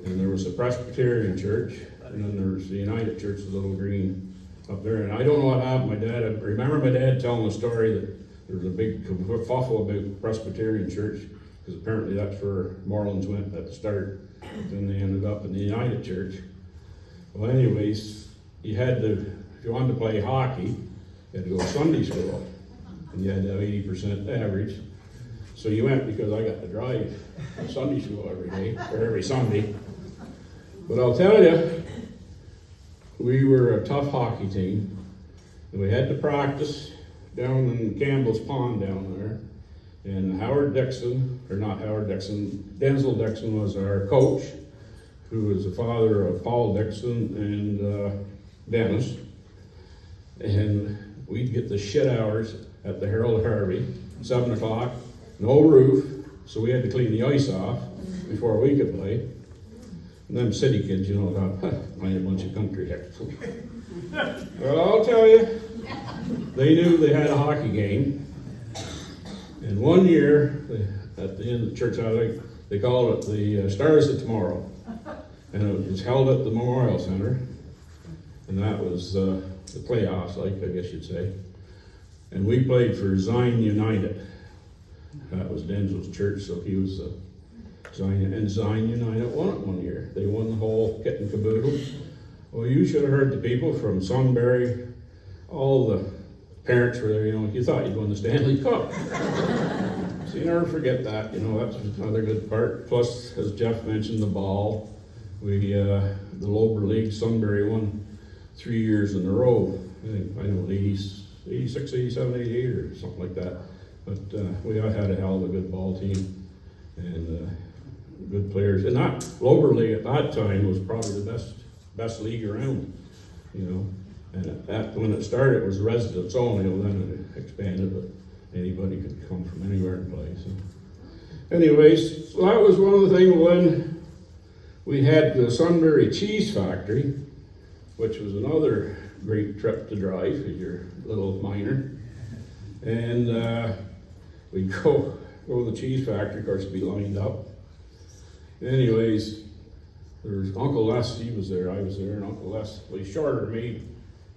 And there was a Presbyterian church, and then there was the United Church, the little green up there. And I don't know what happened. I remember my dad telling the story that there was a big kerfuffle about Presbyterian church, because apparently that's where Marlins went at the start. Then they ended up in the United Church. Well, anyways, you had to, if you wanted to play hockey, you had to go to Sunday school, and you had to have 80% average. So you went because I got to drive to Sunday school every day, or every Sunday. But I'll tell you, we were a tough hockey team, and we had to practice down in Campbell's Pond down there. And Howard Dixon, or not Howard Dixon, Denzel Dixon was our coach, who was the father of Paul Dixon and Dennis. And we'd get the shit hours at the Harold Harvey, 7 o'clock, no roof, so we had to clean the ice off before we could play. And them city kids, you know, playing a bunch of country hicks. Well, I'll tell you, they knew they had a hockey game. And one year, at the end of the church, I think they called it the Stars of Tomorrow. And it was held at the Memorial Centre. And that was the playoffs, like, I guess you'd say. And we played for Zion United. That was Denzel's church, so he was Zion. And Zion United won it one year. They won the whole kit and caboodle. Well, you should have heard the people from Sunbury, all the parents were there, you know, you thought you'd win the Stanley Cup. So you never forget that, you know, that's another good part. Plus, as Jeff mentioned, the ball. The lower league, Sunbury won 3 years in a row. I know 86, 87, 88 or something like that. But we had a hell of a good ball team and good players. And that lower league at that time was probably the best league around, you know. And when it started, it was residents only. Well, then it expanded, but anybody could come from anywhere and play. So, anyways, so that was one of the things when we had the Sunbury Cheese Factory, which was another great trip to drive if you're a little minor. And we'd go to the cheese factory, of course, be lined up. Anyways, there's Uncle Les, he was there, I was there, and Uncle Les, well, he's shorter than me,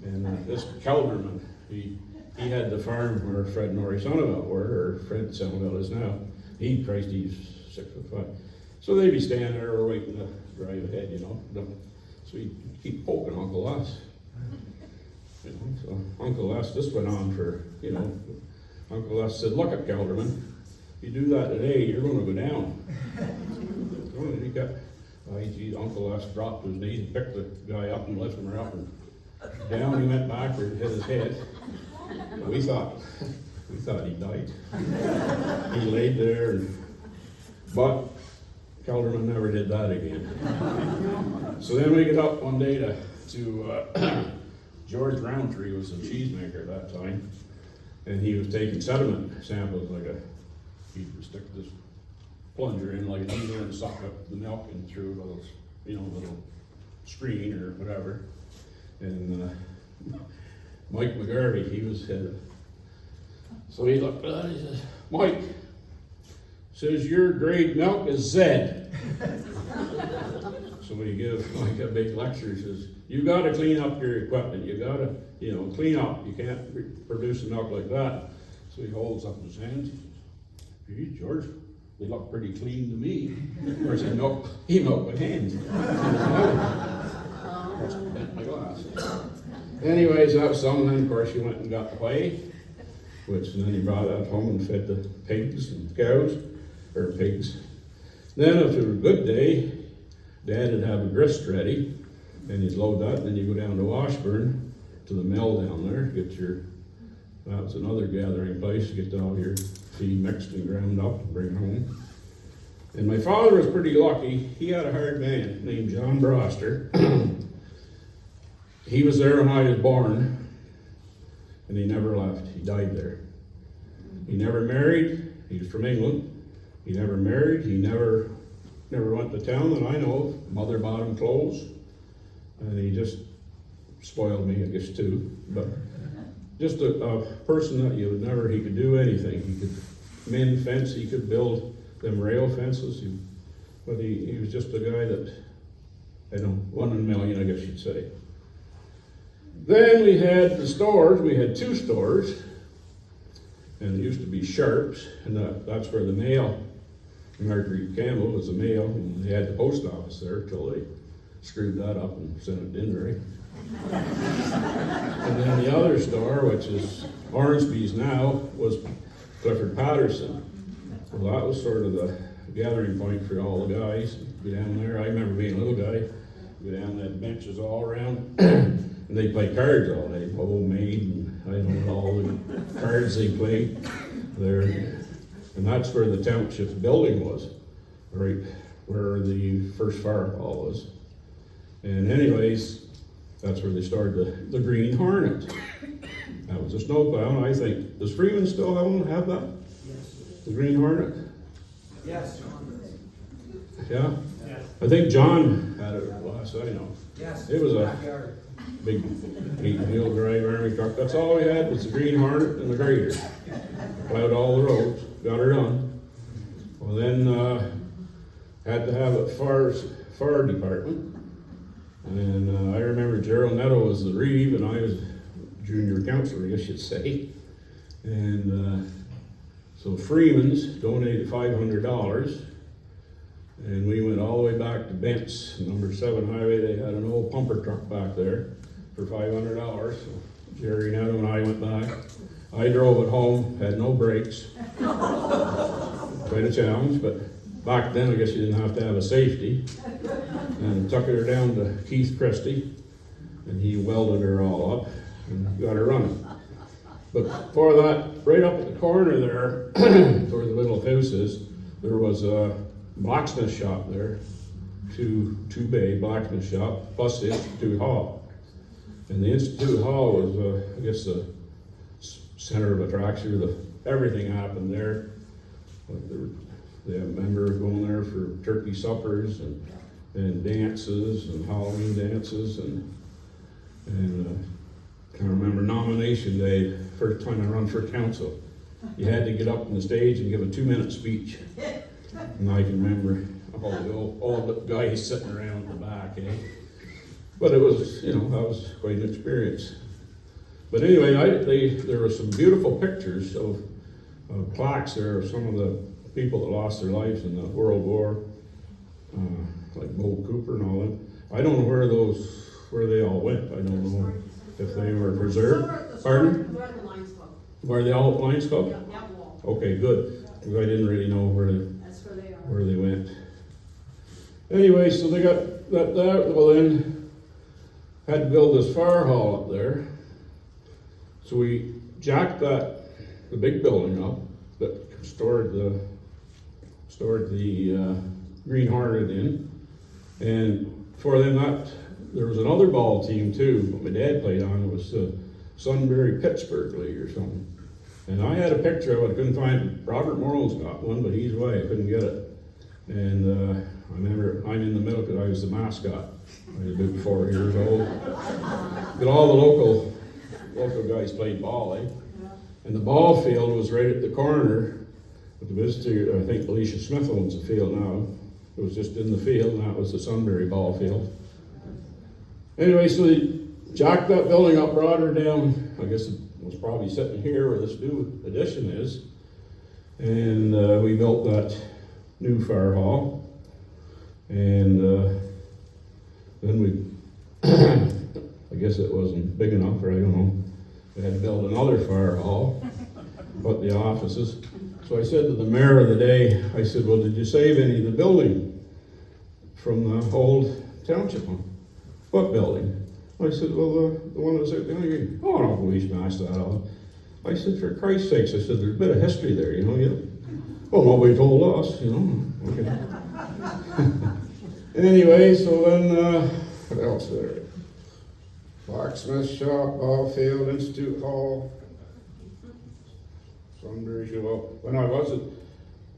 and this Kelderman, he had the farm where Fred and Lori Sonneville were, or Fred Sonneville is now. He's 6'5". So they'd be standing there, we're waiting to drive ahead, you know. So he'd keep poking Uncle Les. You know, so Uncle Les, this went on for, you know, Uncle Les said, "Look at Kelderman, if you do that today, you're gonna go down." Oh, he got, geez, Uncle Les dropped to his knees and picked the guy up and lifted him up, and down he went backward, hit his head. We thought he died. He laid there, but Kelderman never did that again. So then we get up one day to George Roundtree was a cheesemaker at that time, and he was taking sediment samples, he'd stick this plunger in like a needle and suck up the milk and through a little, you know, little screen or whatever. And Mike McGarvey, he was head of. So he looked at it, he says, "Mike," says, "your grade milk is Z." So we give Mike a big lecture. He says, "You gotta clean up your equipment. You gotta, you know, clean up. You can't produce the milk like that." So he holds up his hands. He says, "Gee, George, they look pretty clean to me." Of course, he milked my hands. Bent my glass. Anyways, that was something. Then, of course, he went and got the whey, which then he brought that home and fed the pigs and cows, or pigs. Then, if it was a good day, Dad would have a grist ready, and he'd load that, and then you go down to Washburn, to the mill down there, that was another gathering place, get all your feed mixed and ground up and bring it home. And my father was pretty lucky. He had a hired man named John Broster. He was there when I was born, and he never left. He died there. He never married. He was from England. He never married. He never went to town that I know of. Mother bought him clothes, and he just spoiled me, I guess, too. But just a person that you would never, he could do anything. He could mend fence, he could build them rail fences. But he was just a guy that, I don't know, 1 in a million, I guess you'd say. Then we had the stores. We had 2 stores, and it used to be Sharps, and that's where the mail, Marguerite Campbell was the mail, and they had the post office there till they screwed that up and sent it to Inverary. And then the other store, which is Hornsby's now, was Clifford Patterson. Well, that was sort of the gathering point for all the guys. Go down there. I remember being a little guy. Go down that benches all around, and they play cards all day. Homemade, and I don't know all the cards they played there. And that's where the township building was, right where the first fire hall was. And anyways, that's where they started the Green Hornet. That was a snowplow, and I think, does Freeman still have that? Yes. The Green Hornet? Yes. Yeah? Yes. I think John had it last I know. Yes. It was a big 8-wheel drive army truck. That's all we had was the Green Hornet and the grader. Plowed all the roads, got her done. Well, then had to have a fire department. And I remember Gerald Netto was the reeve, and I was junior counselor, I guess you'd say. And so Freeman's donated $500, and we went all the way back to Bent's, number 7 highway. They had an old pumper truck back there for $500. So Jerry Netto and I went back. I drove it home, had no brakes. Quite a challenge, but back then I guess you didn't have to have a safety. And took her down to Keith Christie, and he welded her all up and got her running. But for that, right up at the corner there, where the little house is, there was a blacksmith shop there, two-bay blacksmith shop, plus the Institute Hall. And the Institute Hall was, I guess, the center of attraction. Everything happened there. They have members going there for turkey suppers and dances and Halloween dances and I remember nomination day, first time I run for council. You had to get up on the stage and give a 2-minute speech. And I can remember all the guys sitting around in the back, eh? But it was, that was quite an experience. But anyway, there were some beautiful pictures of plaques there of some of the people that lost their lives in the World War, like Bo Cooper and all that. I don't know where they all went. I don't know if they were preserved. Pardon? They're at the Lions Club. Were they all at Lions Club? Yeah, that wall. Okay, good. Because I didn't really know That's where they went. Anyway, so they got that. Well, then had to build this fire hall up there. So we jacked the big building up that stored the Green Hornet in, and for them there was another ball team too. But my dad played on. It was the Sunbury Pittsburgh League or something. And I had a picture of it. I couldn't find it. Robert Morrow's got one, but he's away. I couldn't get it. And I remember I'm in the middle because I was the mascot. I was about 4 years old. But all the local guys played ball, eh? And the ball field was right at the corner. But the visitor, I think Alicia Smith owns the field now. It was just in the field, and that was the Sunbury ball field. Anyway, so they jacked that building up, brought her down. I guess it was probably sitting here where this new addition is. And we built that new fire hall. And then we, I guess it wasn't big enough, or I don't know. We had to build another fire hall, put the offices. So I said to the mayor of the day, I said, well, did you save any of the building from the old township home? What building? I said, well, the one that was out there. Oh, no, we smashed that off. I said, for Christ's sakes, I said, there's a bit of history there, Well, nobody told us, Okay. Anyway, so then, what else there? Blacksmith shop, ball field, Institute Hall, Sunbury show. When I was at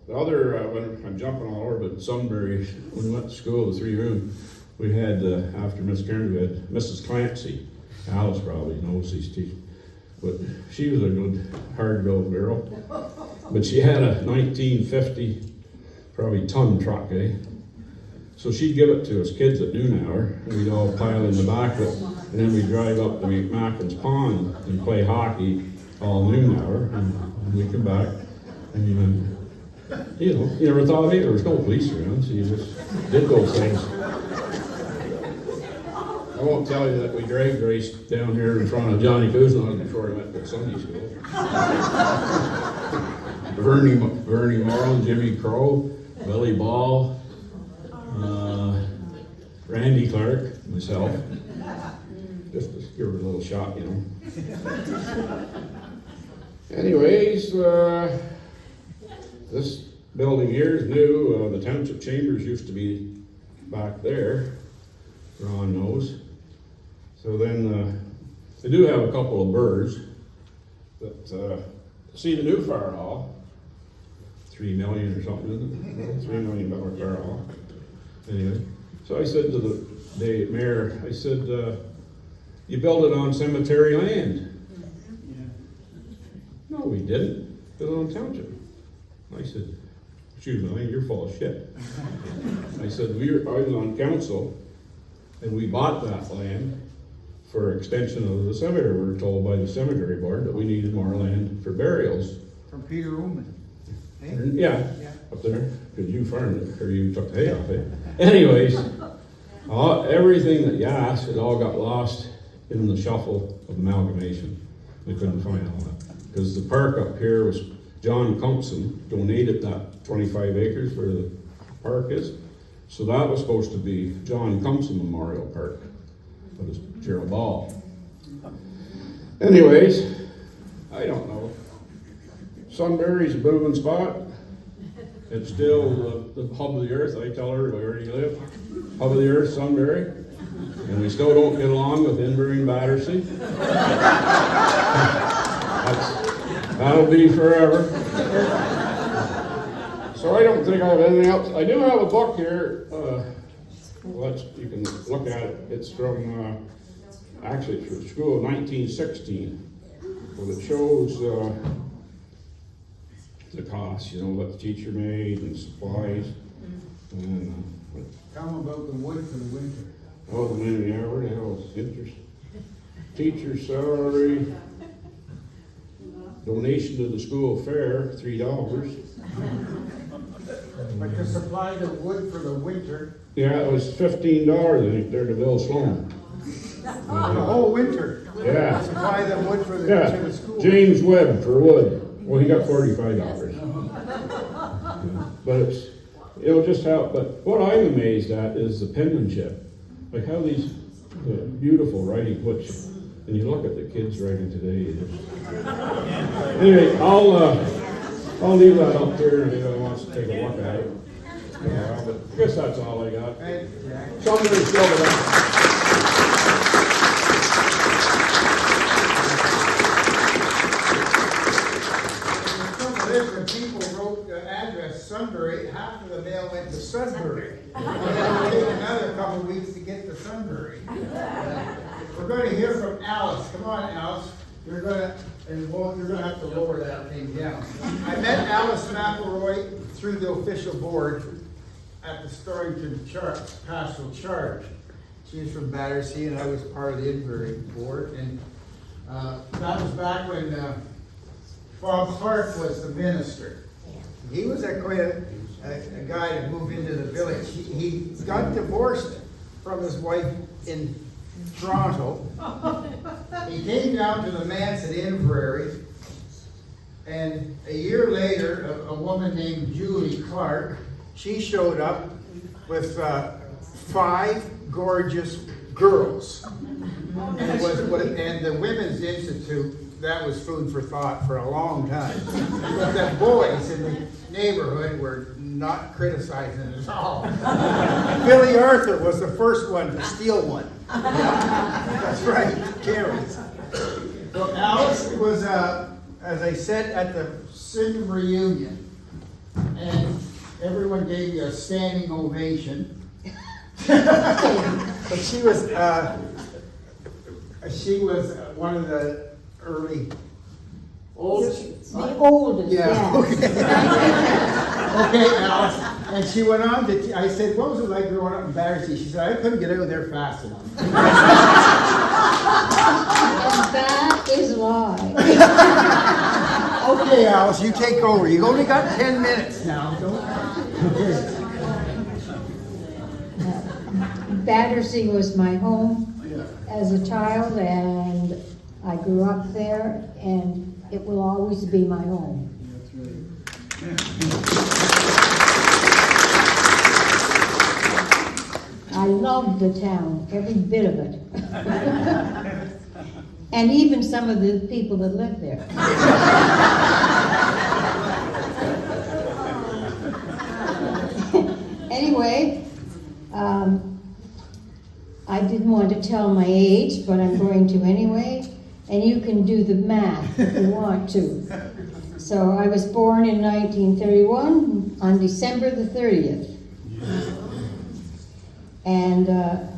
the other, when I'm jumping all over, but Sunbury, when we went to school, the 3-room, we had, after Miss Karen, we had Mrs. Clancy. Alice probably knows these teachers. But she was a good, hard-go girl. But she had a 1950, probably ton truck, eh? So she'd give it to us kids at noon hour, and we'd all pile in the back of it, and then we'd drive up to McMackin's Pond and play hockey all noon hour, and we'd come back, and you never thought, hey, there was no police around, so you just did those things. I won't tell you that we drag raced down here in front of Johnny Kuzma before he went to Sunday school. Bernie Morrow, Jimmy Crow, Billy Ball, Randy Clark, myself. Just to give her a little shot, Anyways, this building here is new. The township chambers used to be back there. Ron knows. So then they do have a couple of birds. But see the new fire hall, $3 million or something, isn't it? $3 million fire hall. Anyway, so I said to the mayor, I said, you built it on cemetery land. No, we didn't. Built it on township. I said, excuse me, you're full of shit. I said, I was on council, and we bought that land for extension of the cemetery. We were told by the cemetery board that we needed more land for burials. From Peter Ullman. Hey? Yeah, up there, because you farmed it, or you took the hay off it. Anyways, everything that you asked, it all got lost in the shuffle of amalgamation. We couldn't find all that. Because the park up here was, John Compson donated that 25 acres where the park is. So that was supposed to be John Compson Memorial Park. But it's Gerald Ball. Anyways, I don't know. Sunbury's a moving spot. It's still the hub of the earth. I tell everybody where you live. Hub of the earth, Sunbury. And we still don't get along with Inverary and Battersea. That'll be forever. So I don't think I have anything else. I do have a book here. You can look at it. It's from Actually, it's for the school of 1916. Well, it shows the cost, you know, what the teacher made and supplies. And, Tell them about the wood for the winter. oh, the minute, yeah, where the hell is interest? Teacher salary, donation to the school fair, $3. But to supply the wood for the winter, Yeah, it was $15, I think, there to Bill Sloan. the whole winter. Yeah. Supply the wood for the, to Yeah, the school. James Webb for wood. Well, he got $45. But it's, it'll just help. But what I'm amazed at is the penmanship. Like how these beautiful writing, which, and you look at the kids writing today. Anyway, I'll leave that up here if anyone wants to take a look at it. But I guess that's all I got. Hey, Jack. Somebody's still there. When people wrote the address Sunbury, half of the mail went to Sunbury. And then it took another couple of weeks to get to Sunbury. We're going to hear from Alice. Come on, Alice. You're going to have to lower that thing down. I met Alice McElroy through the official board at the Storrington Pastoral Charge. She was from Battersea, and I was part of the Inverary board. And that was back when Bob Clark was the minister. He was quite a guy to move into the village. He got divorced from his wife in Toronto. He came down to the manse at Inverary, and a year later, a woman named Julie Clark, she showed up with 5 gorgeous girls. And, and the Women's Institute, that was food for thought for a long time. But the boys in the neighborhood were not criticizing it at all. Billy Arthur was the first one to steal one. That's right, Carrie. So Alice was, as I said, at the Sydenham reunion, and everyone gave you a standing ovation. But she was one of the early oldest. The oldest, Yeah. yes. Okay, Alice. And she went on to, I said, what was it like growing up in Battersea? She said, I couldn't get out of there fast enough. And that is why. Okay, Alice, you take over. You've only got 10 minutes now. Battersea was my home as a child, and I grew up there, and it will always be my home. That's right. I love the town, every bit of it. And even some of the people that live there. Anyway, I didn't want to tell my age, but I'm going to anyway, and you can do the math if you want to. So I was born in 1931 on December the 30th. And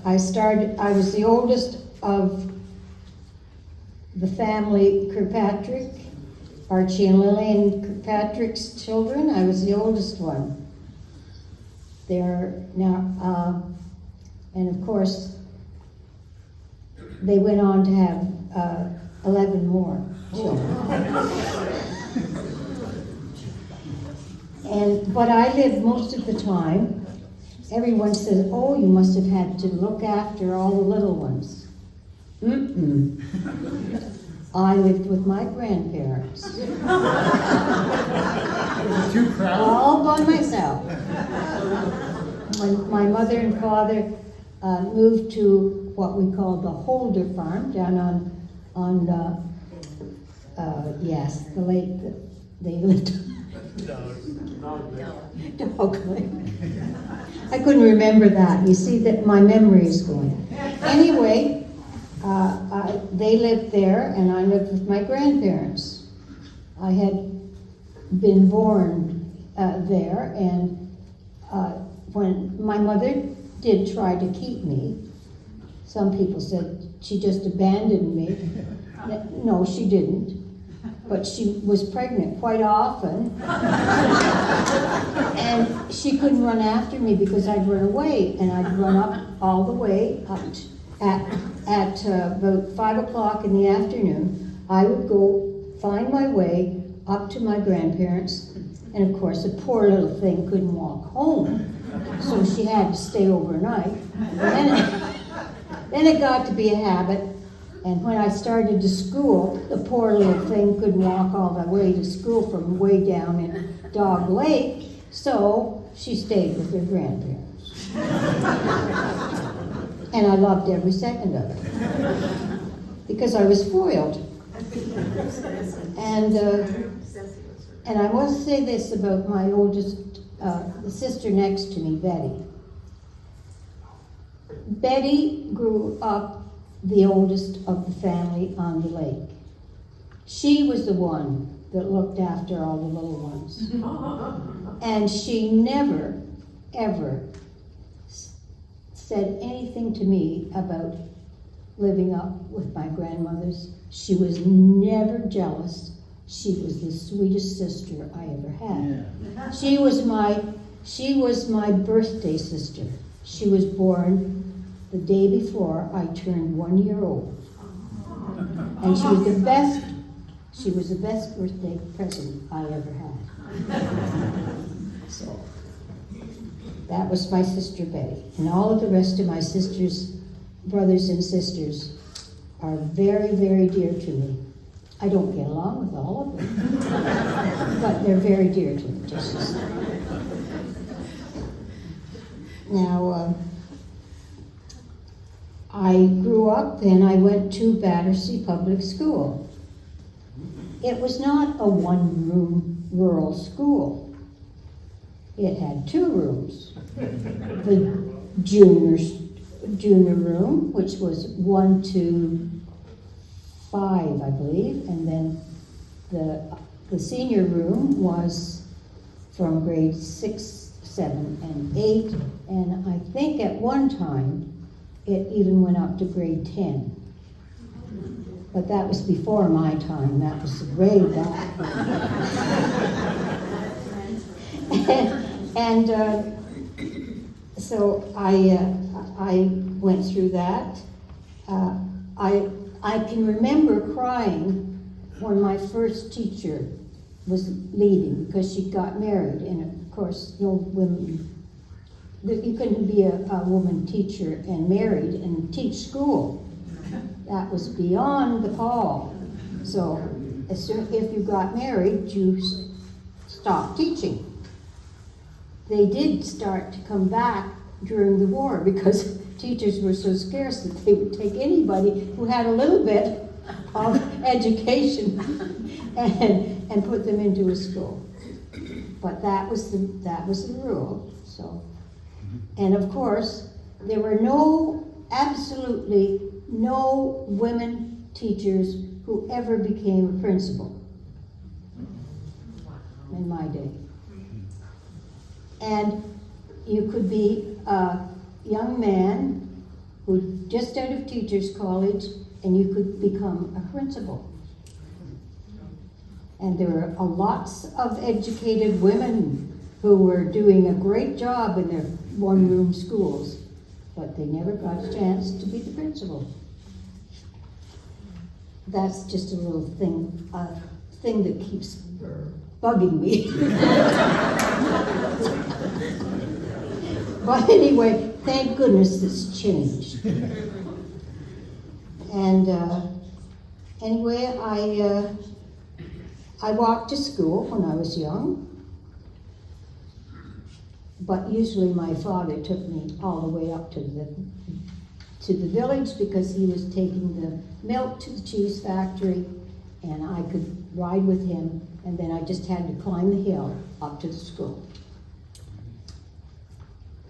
I was the oldest of the family Kirkpatrick, Archie and Lillian Kirkpatrick's children. I was the oldest one. They're now, and of course, they went on to have 11 more children. But I lived most of the time. Everyone says, oh, you must have had to look after all the little ones. Mm-mm. I lived with my grandparents. Too crowded. All by myself. When my mother and father moved to what we call the Holder Farm down on the lake that they lived on. Dog Lake. I couldn't remember that. You see that my memory is going. Anyway, they lived there, and I lived with my grandparents. I had been born there, and when my mother did try to keep me, some people said she just abandoned me. No, she didn't. But she was pregnant quite often. And she couldn't run after me because I'd run away. And I'd run up all the way up at about 5 o'clock in the afternoon. I would go find my way up to my grandparents. And of course, the poor little thing couldn't walk home. So she had to stay overnight. Then it got to be a habit. And when I started to school, the poor little thing couldn't walk all the way to school from way down in Dog Lake, so she stayed with her grandparents. And I loved every second of it, because I was spoiled. And I must say this about my oldest, the sister next to me, Betty. Betty grew up the oldest of the family on the lake. She was the one that looked after all the little ones. And she never, ever said anything to me about living up with my grandmothers. She was never jealous. She was the sweetest sister I ever had. She was my birthday sister. She was born the day before I turned 1 year old. And she was the best birthday present I ever had. So, that was my sister Betty. And all of the rest of my sisters, brothers and sisters, are very, very dear to me. I don't get along with all of them, but they're very dear to me, just as now, I grew up and I went to Battersea Public School. It was not a one-room rural school. It had 2 rooms. The junior room, which was 1 to 5, I believe, and then the senior room was from grades 6, 7, and 8, and I think at one time it even went up to grade 10. But that was before my time. That was way back. So I went through that. I can remember crying when my first teacher was leaving because she got married, and of course no women. You couldn't be a woman teacher and married and teach school. That was beyond the pall. So as soon if you got married, you stopped teaching. They did start to come back during the war because teachers were so scarce that they would take anybody who had a little bit of education and put them into a school. But that was the rule. So. And of course, there were absolutely no women teachers who ever became a principal in my day. And you could be a young man who just out of teachers college and you could become a principal. And there were lots of educated women who were doing a great job in their one-room schools, but they never got a chance to be the principal. That's just a little thing that keeps bugging me. But anyway, thank goodness it's changed. And anyway, I walked to school when I was young. But usually my father took me all the way up to the village because he was taking the milk to the cheese factory, and I could ride with him, and then I just had to climb the hill up to the school.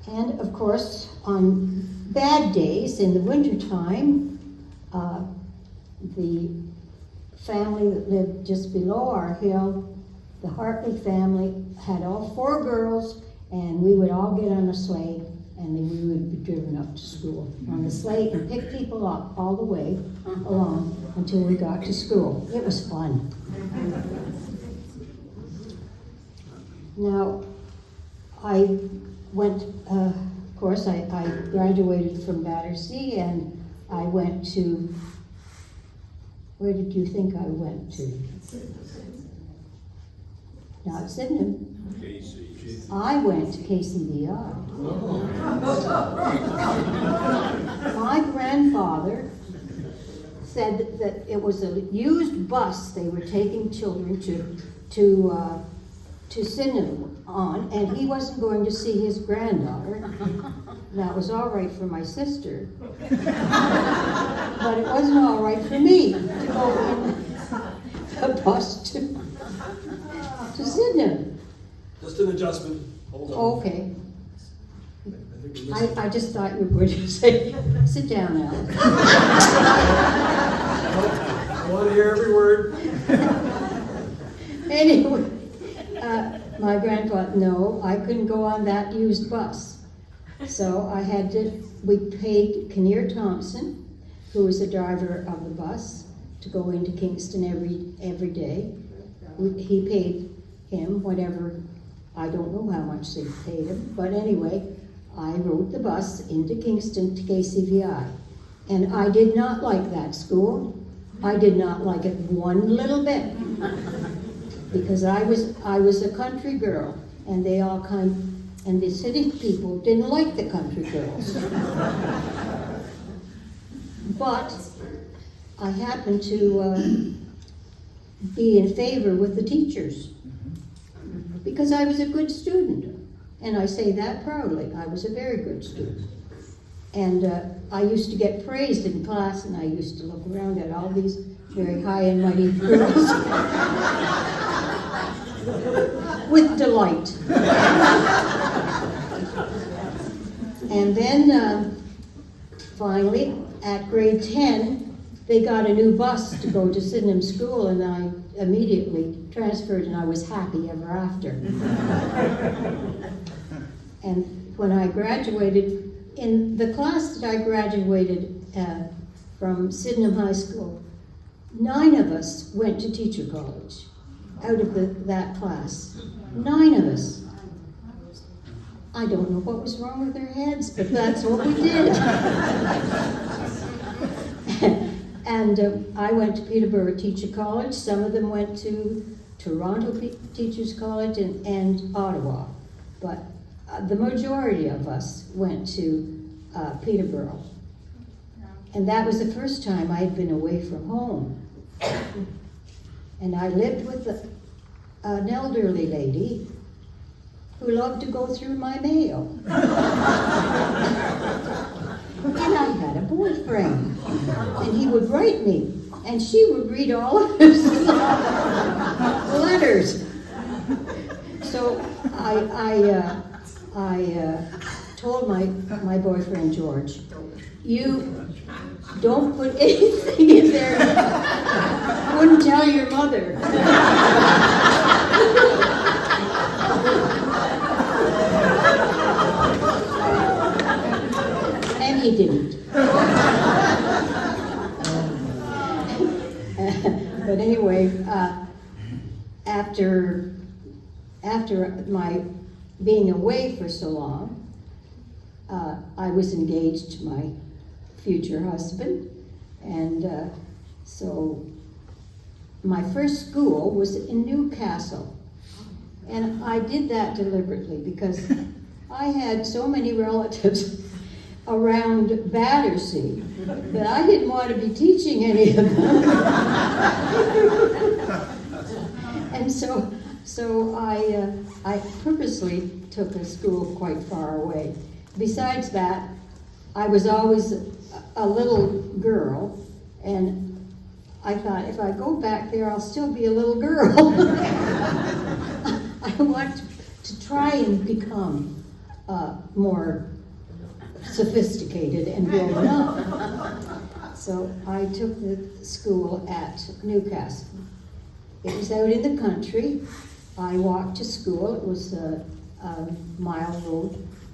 And of course, on bad days in the wintertime, the family that lived just below our hill, the Hartley family, had all 4 girls, and we would all get on a sleigh and then we would be driven up to school on the sleigh and pick people up all the way along until we got to school. It was fun. Now, I went, of course, I graduated from Battersea, and I went to, where did you think I went to? Not Sydenham. I went to KCVI. My grandfather said that it was a used bus they were taking children to Sydenham on, and he wasn't going to see his granddaughter. That was all right for my sister, but it wasn't all right for me to go in the bus to Sydenham. Just an adjustment. Hold on. Okay. I think we I just thought you were going to say, sit down, Alex. I want to hear every word. Anyway, my grandfather, no, I couldn't go on that used bus. So we paid Kinnear Thompson, who was the driver of the bus, to go into Kingston every day. He paid him whatever, I don't know how much they paid him, but anyway, I rode the bus into Kingston to KCVI. And I did not like that school. I did not like it one little bit. Because I was a country girl, and and the city people didn't like the country girls. But I happened to be in favor with the teachers, because I was a good student, and I say that proudly. I was a very good student. And I used to get praised in class, and I used to look around at all these very high and mighty girls with delight. And then finally, at grade 10, they got a new bus to go to Sydenham School, and I immediately transferred, and I was happy ever after. And when I graduated, in the class that I graduated from Sydenham High School, 9 of us went to teacher college out of that class. 9 of us. I don't know what was wrong with their heads, but that's what we did. And I went to Peterborough Teacher College. Some of them went to Toronto Teachers College and Ottawa. But the majority of us went to Peterborough. And that was the first time I had been away from home. And I lived with an elderly lady who loved to go through my mail. And I had a boyfriend, and he would write me, and she would read all of his letters. So I told my boyfriend George, you don't put anything in there. I wouldn't tell your mother. And he didn't. But anyway, after my being away for so long, I was engaged to my future husband, and so my first school was in Newcastle, and I did that deliberately because I had so many relatives around Battersea that I didn't want to be teaching any of them. And so I purposely took a school quite far away. Besides that, I was always a little girl, and I thought, if I go back there, I'll still be a little girl. I want to try and become more sophisticated and grown up. So I took the school at Newcastle. It was out in the country. I walked to school. It was a mile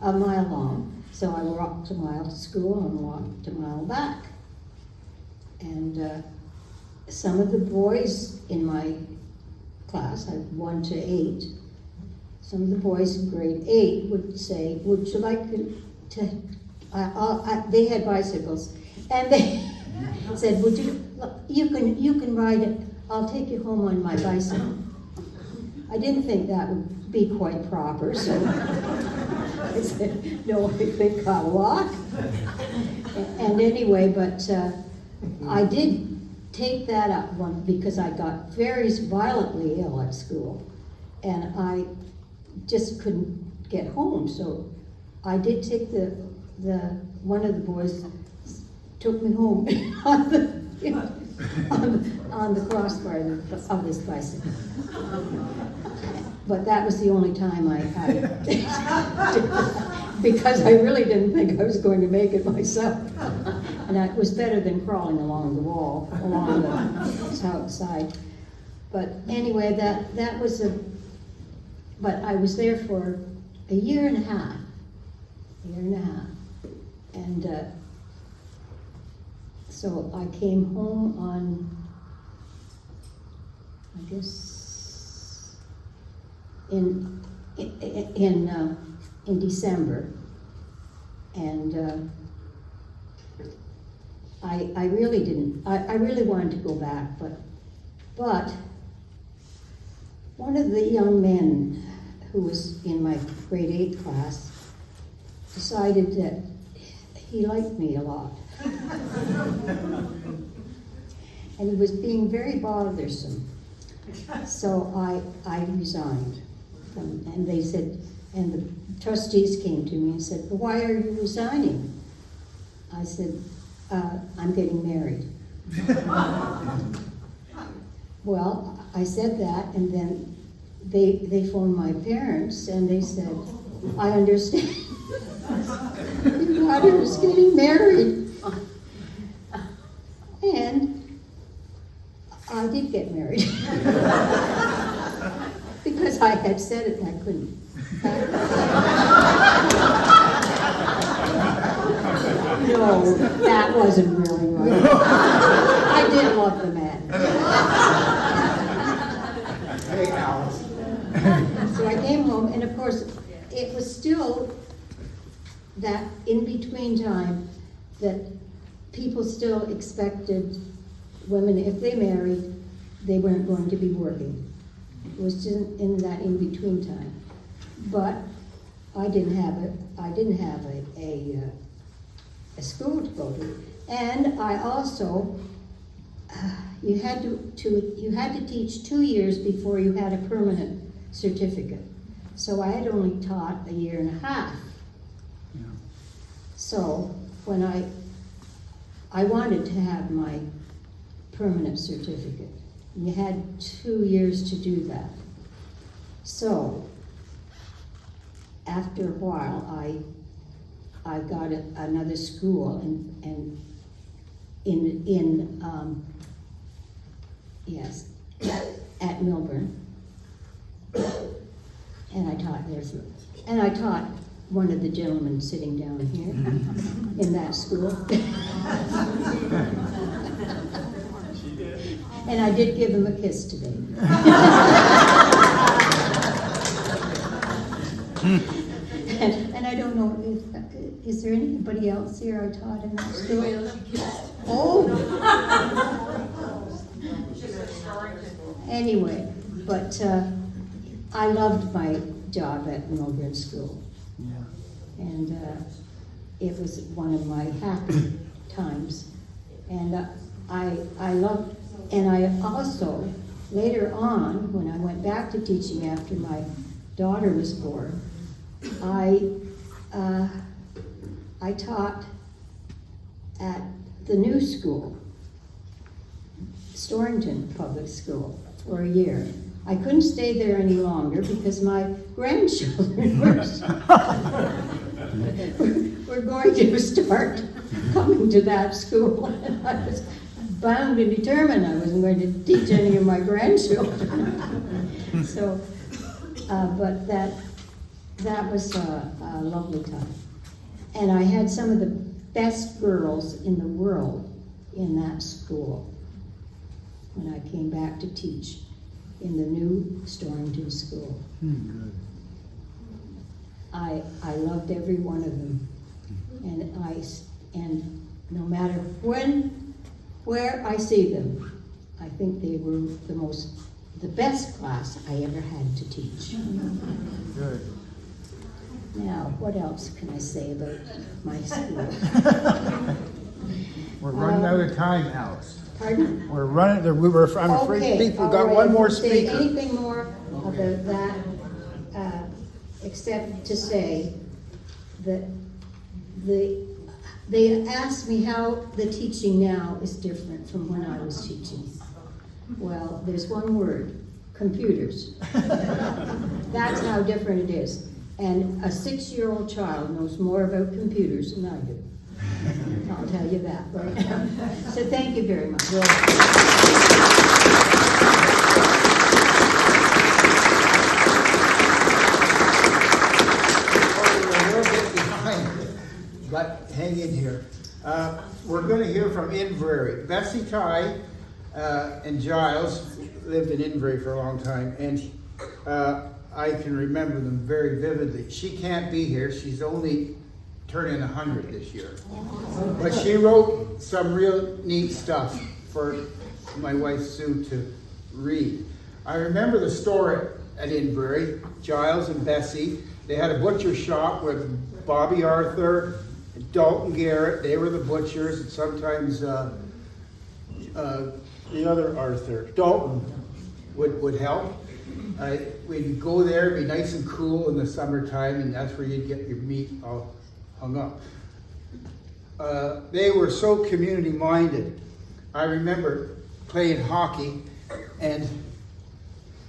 long. So I walked a mile to school and walked a mile back. And some of the boys in my class, I had 1 to 8, some of the boys in grade 8 would say, would you like to, they had bicycles, and they said, would you can ride it, I'll take you home on my bicycle. I didn't think that would be quite proper, so I said, no, I think I'll walk. And anyway, but I did take that up one because I got very violently ill at school, and I just couldn't get home. So I did take one of the boys took me home on the crossbar of this bicycle. But that was the only time I because I really didn't think I was going to make it myself. And it was better than crawling along the wall, along the outside. But anyway, that was but I was there for a year and a half. And so I came home on, I guess, in December, and I really didn't. I really wanted to go back, but one of the young men who was in my grade 8 class decided that he liked me a lot. And he was being very bothersome. So I resigned. And they said, and the trustees came to me and said, well, why are you resigning? I said, I'm getting married. Well, I said that, and then they phoned my parents and they said, I understand. Your daughter is getting married. And I did get married. Because I had said it and I couldn't. No, that wasn't really right. I did love the man. Hey, Alice. So I came home, and of course, it was still that in-between time that people still expected women, if they married, they weren't going to be working. It was just in that in-between time. But I didn't have a school to go to. And I also, you had to teach 2 years before you had a permanent certificate. So I had only taught a year and a half. Yeah. So when I wanted to have my permanent certificate, you had 2 years to do that. So after a while, I got another school at Milburn, and I taught there and I taught one of the gentlemen sitting down here in that school. And I did give him a kiss today. And I don't know if, is there anybody else here I taught in that school? Oh! Anyway, but I loved my job at Milburn School. Yeah. And it was one of my happy times. And I loved, and I also, later on, when I went back to teaching after my daughter was born, I taught at the new school, Storrington Public School, for a year. I couldn't stay there any longer because my grandchildren were going to start coming to that school. And I was bound and determined I wasn't going to teach any of my grandchildren. So, but that was a lovely time. And I had some of the best girls in the world in that school when I came back to teach in the new Storrington School. I loved every one of them, and no matter where I see them, I think they were the best class I ever had to teach. Good. Now, what else can I say about my school? We're running out of time, Alice. Pardon? We're running, I'm afraid Okay, people all got right, one I more won't say speaker. anything more about that, except to say that they asked me how the teaching now is different from when I was teaching. Well, there's one word: computers. That's how different it is. And a 6-year-old child knows more about computers than I do. I'll tell you that right now. So thank you very much. We're a little bit behind, but hang in here. We're going to hear from Inverary. Bessie Ty and Giles lived in Inverary for a long time, and I can remember them very vividly. She can't be here. She's only turning 100 this year. But she wrote some real neat stuff for my wife Sue to read. I remember the store at Inverary, Giles and Bessie. They had a butcher shop with Bobby Arthur, Dalton Garrett. They were the butchers, and sometimes the other Arthur, Dalton, would help. We'd go there, it'd be nice and cool in the summertime, and that's where you'd get your meat all hung up. They were so community minded. I remember playing hockey, and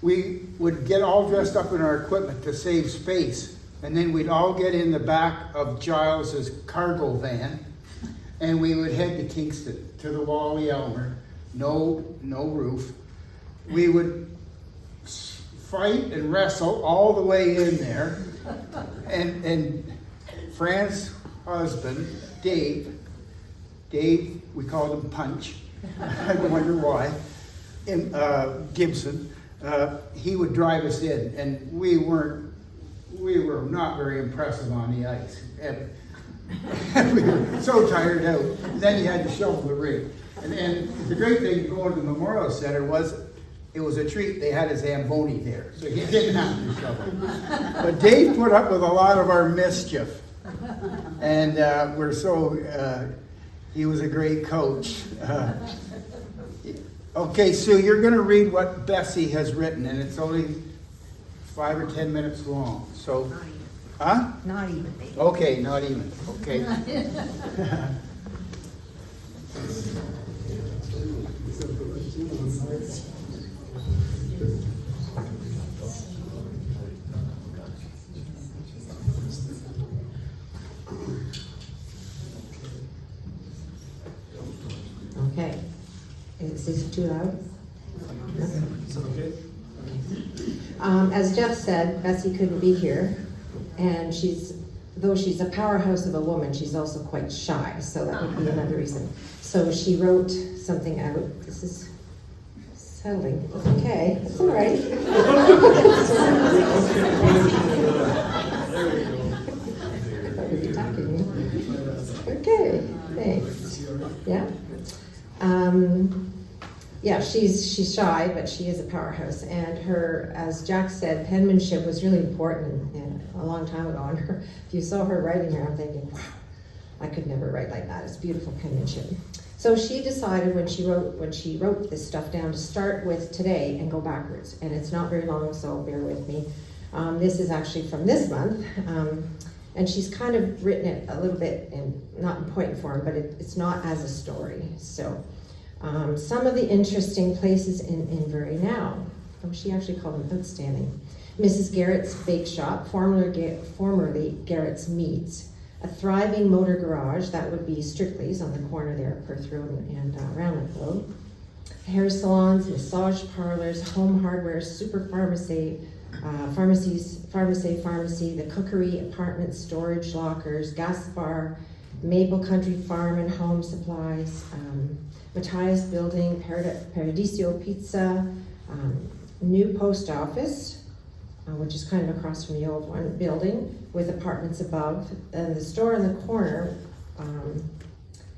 we would get all dressed up in our equipment to save space, and then we'd all get in the back of Giles's cargo van, and we would head to Kingston, to the Wally Elmer, no roof. We would fight and wrestle all the way in there, and Fran's husband, Dave, we called him Punch, I wonder why, Gibson, he would drive us in, and we were not very impressive on the ice, and we were so tired out. Then you had to shovel the rink, and the great thing going to the Memorial Center was it was a treat. They had a Zamboni there, so you didn't have to shovel. But Dave put up with a lot of our mischief, and he was a great coach. Okay, Sue, you're going to read what Bessie has written, and it's only 5 or 10 minutes long. So, huh? Not even. Okay, not even. Okay. Okay. Is this too loud? As Jeff said, Bessie couldn't be here, and though she's a powerhouse of a woman, she's also quite shy, so that would be another reason. So she wrote something out. This is settling. Okay, it's all right. Okay, thanks. Yeah. Yeah, she's shy, but she is a powerhouse. And her, as Jack said, penmanship was really important a long time ago. And if you saw her writing here, I'm thinking, wow, I could never write like that. It's beautiful penmanship. So she decided when she wrote this stuff down to start with today and go backwards. And it's not very long, so bear with me. This is actually from this month. And she's kind of written it a little bit, not in point form, but it's not as a story. So some of the interesting places in Inverary now. She actually called them outstanding. Mrs. Garrett's Bake Shop, formerly Garrett's Meats. A thriving motor garage, that would be Strictly's on the corner there at Perth Road and Roundlet Road. Hair salons, massage parlors, home hardware, super pharmacy, pharmacy, the cookery, apartment, storage, lockers, gas bar, Maple Country Farm and Home Supplies, Matthias Building, Paradiso Pizza, new post office, which is kind of across from the old one building, with apartments above, and the store in the corner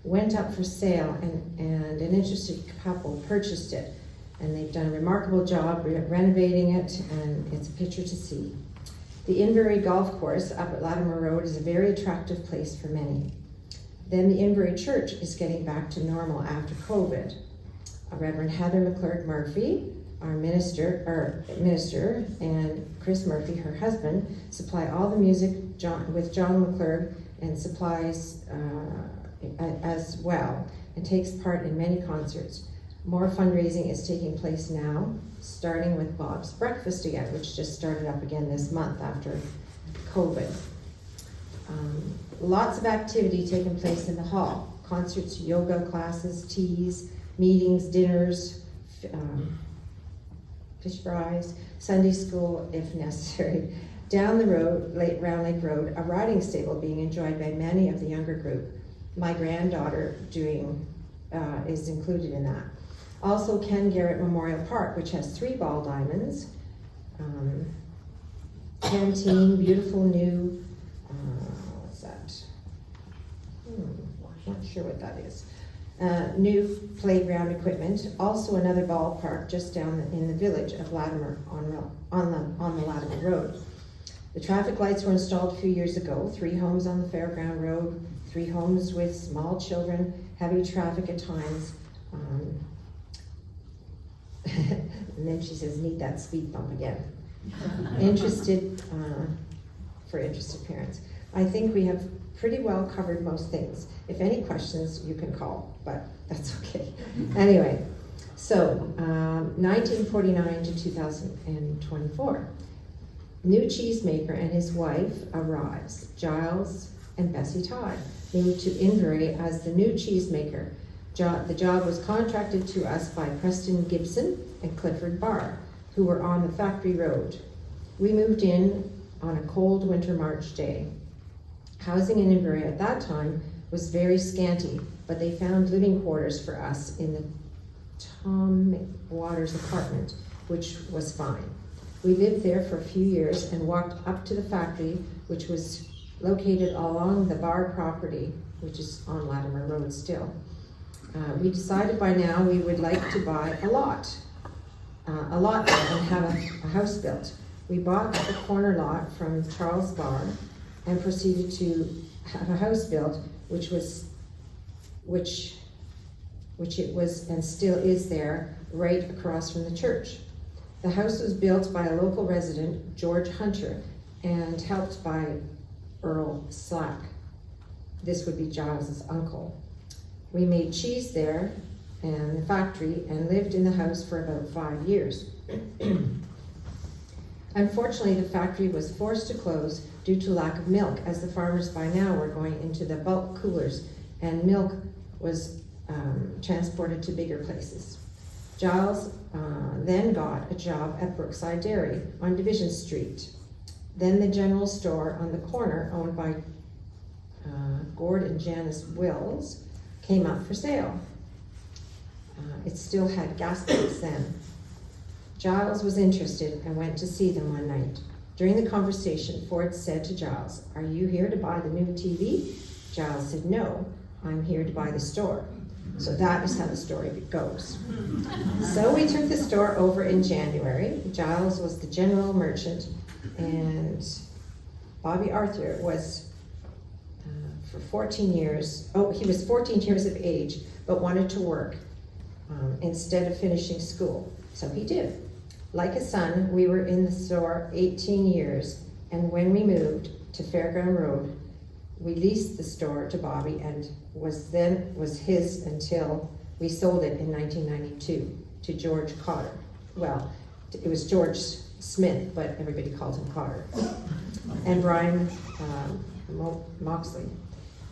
went up for sale, and an interested couple purchased it. And they've done a remarkable job renovating it, and it's a picture to see. The Inverary Golf Course up at Latimer Road is a very attractive place for many. Then the Inverary Church is getting back to normal after COVID. Reverend Heather McClurg Murphy, our minister, and Chris Murphy, her husband, supply all the music with John McClurg and supplies as well, and takes part in many concerts. More fundraising is taking place now, starting with Bob's Breakfast again, which just started up again this month after COVID. Lots of activity taking place in the hall. Concerts, yoga classes, teas, meetings, dinners, fish fries, Sunday school if necessary. Down the road, Round Lake Road, a riding stable being enjoyed by many of the younger group. My granddaughter is included in that. Also, Ken Garrett Memorial Park, which has 3 ball diamonds, canteen, beautiful new, what's that? Not sure what that is. New playground equipment. Also, another ballpark just down in the village of Latimer on the Latimer Road. The traffic lights were installed a few years ago. 3 homes on the Fairground Road, 3 homes with small children, heavy traffic at times. And then she says, need that speed bump again. For interested parents. I think we have pretty well covered most things. If any questions, you can call, but that's okay. Anyway, so 1949 to 2024. New cheesemaker and his wife arrives. Giles and Bessie Todd moved to Inverary as the new cheesemaker. The job was contracted to us by Preston Gibson and Clifford Barr, who were on the factory road. We moved in on a cold winter March day. Housing in Inverary at that time was very scanty, but they found living quarters for us in the Tom McWaters apartment, which was fine. We lived there for a few years and walked up to the factory, which was located along the Barr property, which is on Latimer Road still. We decided by now we would like to buy a lot and have a house built. We bought the corner lot from Charles Barr and proceeded to have a house built, which it was and still is there, right across from the church. The house was built by a local resident, George Hunter, and helped by Earl Slack. This would be Giles's uncle. We made cheese there and the factory and lived in the house for about 5 years. Unfortunately, the factory was forced to close due to lack of milk, as the farmers by now were going into the bulk coolers, and milk was transported to bigger places. Giles then got a job at Brookside Dairy on Division Street. Then the general store on the corner, owned by Gord and Janice Wills, came up for sale. It still had gas pumps then. Giles was interested and went to see them one night. During the conversation, Ford said to Giles, "Are you here to buy the new TV?" Giles said, "No, I'm here to buy the store." So that is how the story goes. So we took the store over in January. Giles was the general merchant, and Bobby Arthur was for 14 years. Oh, he was 14 years of age, but wanted to work instead of finishing school. So he did. Like a son, we were in the store 18 years, and when we moved to Fairground Road, we leased the store to Bobby and was his until we sold it in 1992 to George Cotter. Well, it was George Smith, but everybody called him Cotter. And Brian Moxley.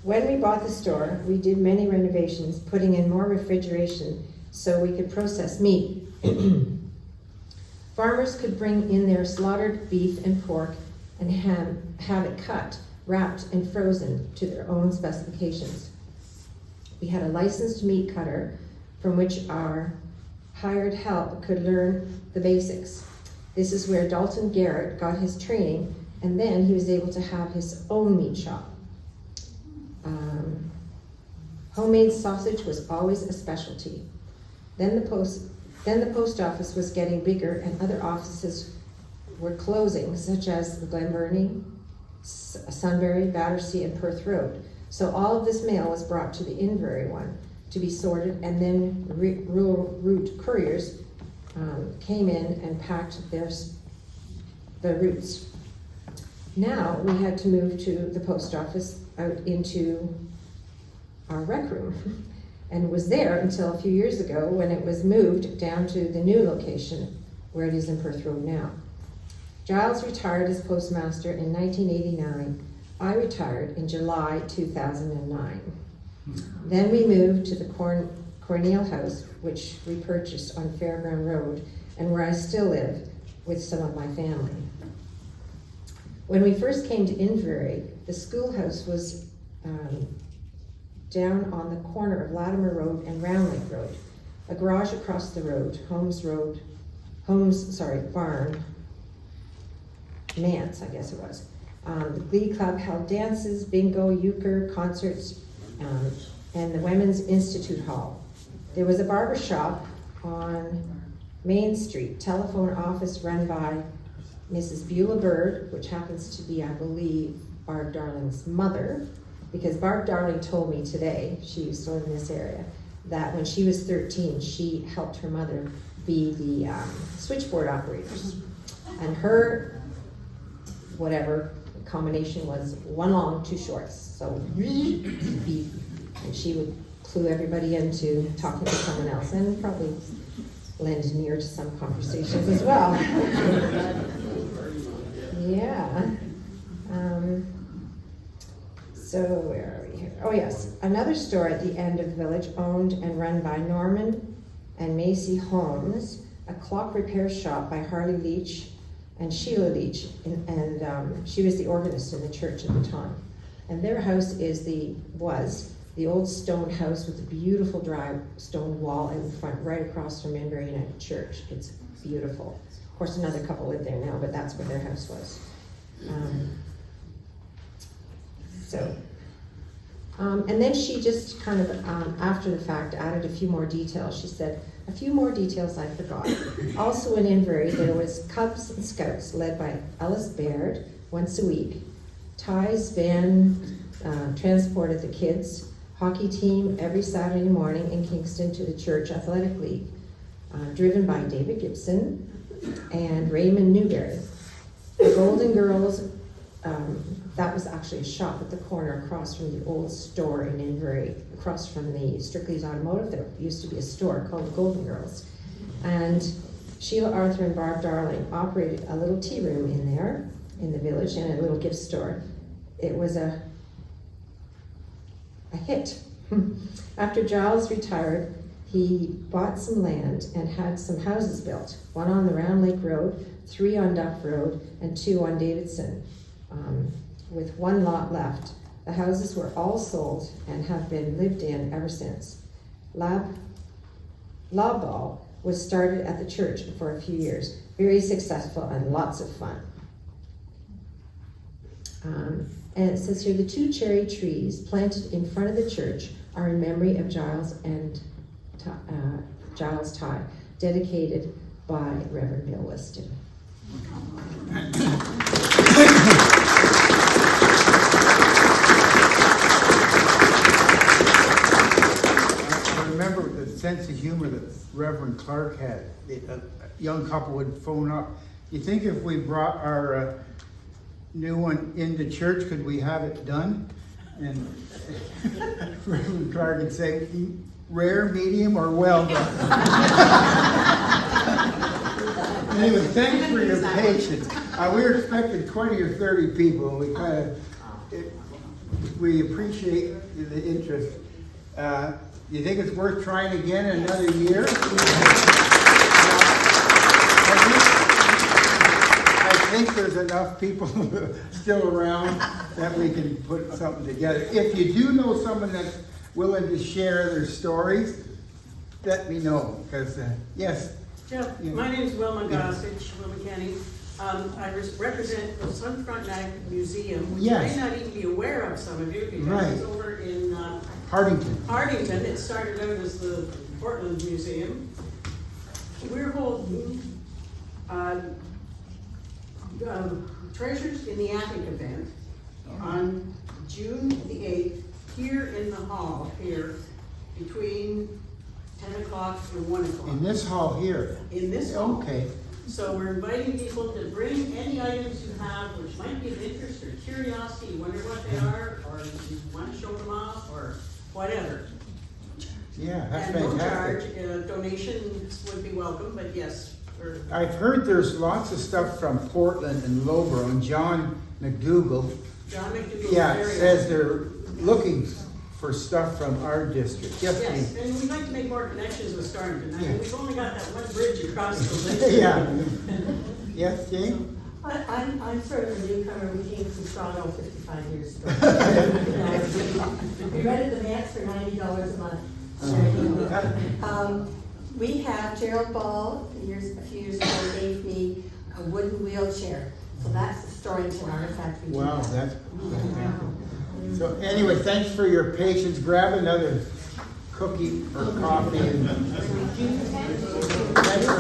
When we bought the store, we did many renovations, putting in more refrigeration so we could process meat. Farmers could bring in their slaughtered beef and pork and have it cut, wrapped, and frozen to their own specifications. We had a licensed meat cutter from which our hired help could learn the basics. This is where Dalton Garrett got his training, and then he was able to have his own meat shop. Homemade sausage was always a specialty. Then the post office was getting bigger, and other offices were closing, such as the Glenburnie, Sunbury, Battersea, and Perth Road. So all of this mail was brought to the Inverary one to be sorted, and then rural route couriers came in and packed the routes. Now we had to move to the post office out into our rec room, and was there until a few years ago when it was moved down to the new location where it is in Perth Road now. Giles retired as postmaster in 1989. I retired in July 2009. Then we moved to the Cornell House, which we purchased on Fairground Road, and where I still live with some of my family. When we first came to Inverary, the schoolhouse was down on the corner of Latimer Road and Round Lake Road. A garage across the road, barn, manse, I guess it was. The Glee Club held dances, bingo, euchre, concerts, and the Women's Institute Hall. There was a barber shop on Main Street, telephone office run by Mrs. Beulah Bird, which happens to be, I believe, Barb Darling's mother, because Barb Darling told me today, she used to live in this area, that when she was 13, she helped her mother be the switchboard operators. And her, whatever combination was, one long, two shorts. So, and she would clue everybody into talking to someone else, and probably lend an ear to some conversations as well. Yeah. So where are we here? Oh yes, another store at the end of the village, owned and run by Norman and Macy Holmes, a clock repair shop by Harley Leach and Sheila Leach, and she was the organist in the church at the time. And their house was the old stone house with a beautiful dry stone wall in front, right across from Inverary United Church. It's beautiful. Of course, another couple live there now, but that's where their house was. And then she just kind of, after the fact, added a few more details. She said, a few more details I forgot. Also in Inverary, there was Cubs and Scouts led by Ellis Baird once a week. Ty's van transported the kids. Hockey team every Saturday morning in Kingston to the Church Athletic League, driven by David Gibson and Raymond Newberry. The Golden Girls, that was actually a shop at the corner across from the old store in Inverary, across from the Strictly's Automotive. There used to be a store called the Golden Girls. And Sheila Arthur and Barb Darling operated a little tea room in there, in the village, and a little gift store. It was a hit. After Giles retired, he bought some land and had some houses built, one on the Round Lake Road, 3 on Duff Road, and 2 on Davidson, with 1 lot left. The houses were all sold and have been lived in ever since. Law ball was started at the church for a few years, very successful and lots of fun. And it says here, the 2 cherry trees planted in front of the church are in memory of Giles and Giles Ty, dedicated by Reverend Bill Weston. I remember the sense of humor that Reverend Clark had. A young couple would phone up. You think if we brought our new one into church, could we have it done? And Reverend Clark would say, rare, medium, or well done. Anyway, thanks for your patience. We were expecting 20 or 30 people, and we appreciate the interest. You think it's worth trying again another year? think there's enough people still around that we can put something together. If you do know someone that's willing to share their stories, let me know, because, yes. Jeff, Yeah. my name's Wilma Yeah. Gossage, Wilma Kenny. I represent the Sunfront Mag Museum, which Yes. you may not even be aware of, some of you, because Right. it's over in Hardington. Arlington. It started out as the Portland Museum. We're holding Treasures in the Attic event on June the 8th, here in the hall, here, between 10 o'clock and 1 o'clock. In this hall here. In this hall. Okay. So we're inviting people to bring any items you have which might be of interest or curiosity, you wonder what they are, or you want to show them off, or whatever. Yeah, that's And no charge, fantastic. donations would be welcome, but yes, we're, I've heard there's lots of stuff from Portland and Lowborough, and John McDougall, John McDougall. yeah, very says they're looking for stuff from our district. Just Yes, and we'd like to make more connections with Storrington. I mean, Yeah. we've only got that one bridge across the lake. yeah. Yes, Jane? I'm sort of a newcomer, we came from Toronto 55 years ago. We rented the manse for $90 a month. We have, Gerald Ball, a few years ago, gave me a wooden wheelchair. So that's the Storrington artifact. we Wow, have. that's. So anyway, thanks for your patience. Grab another cookie or coffee. And thanks for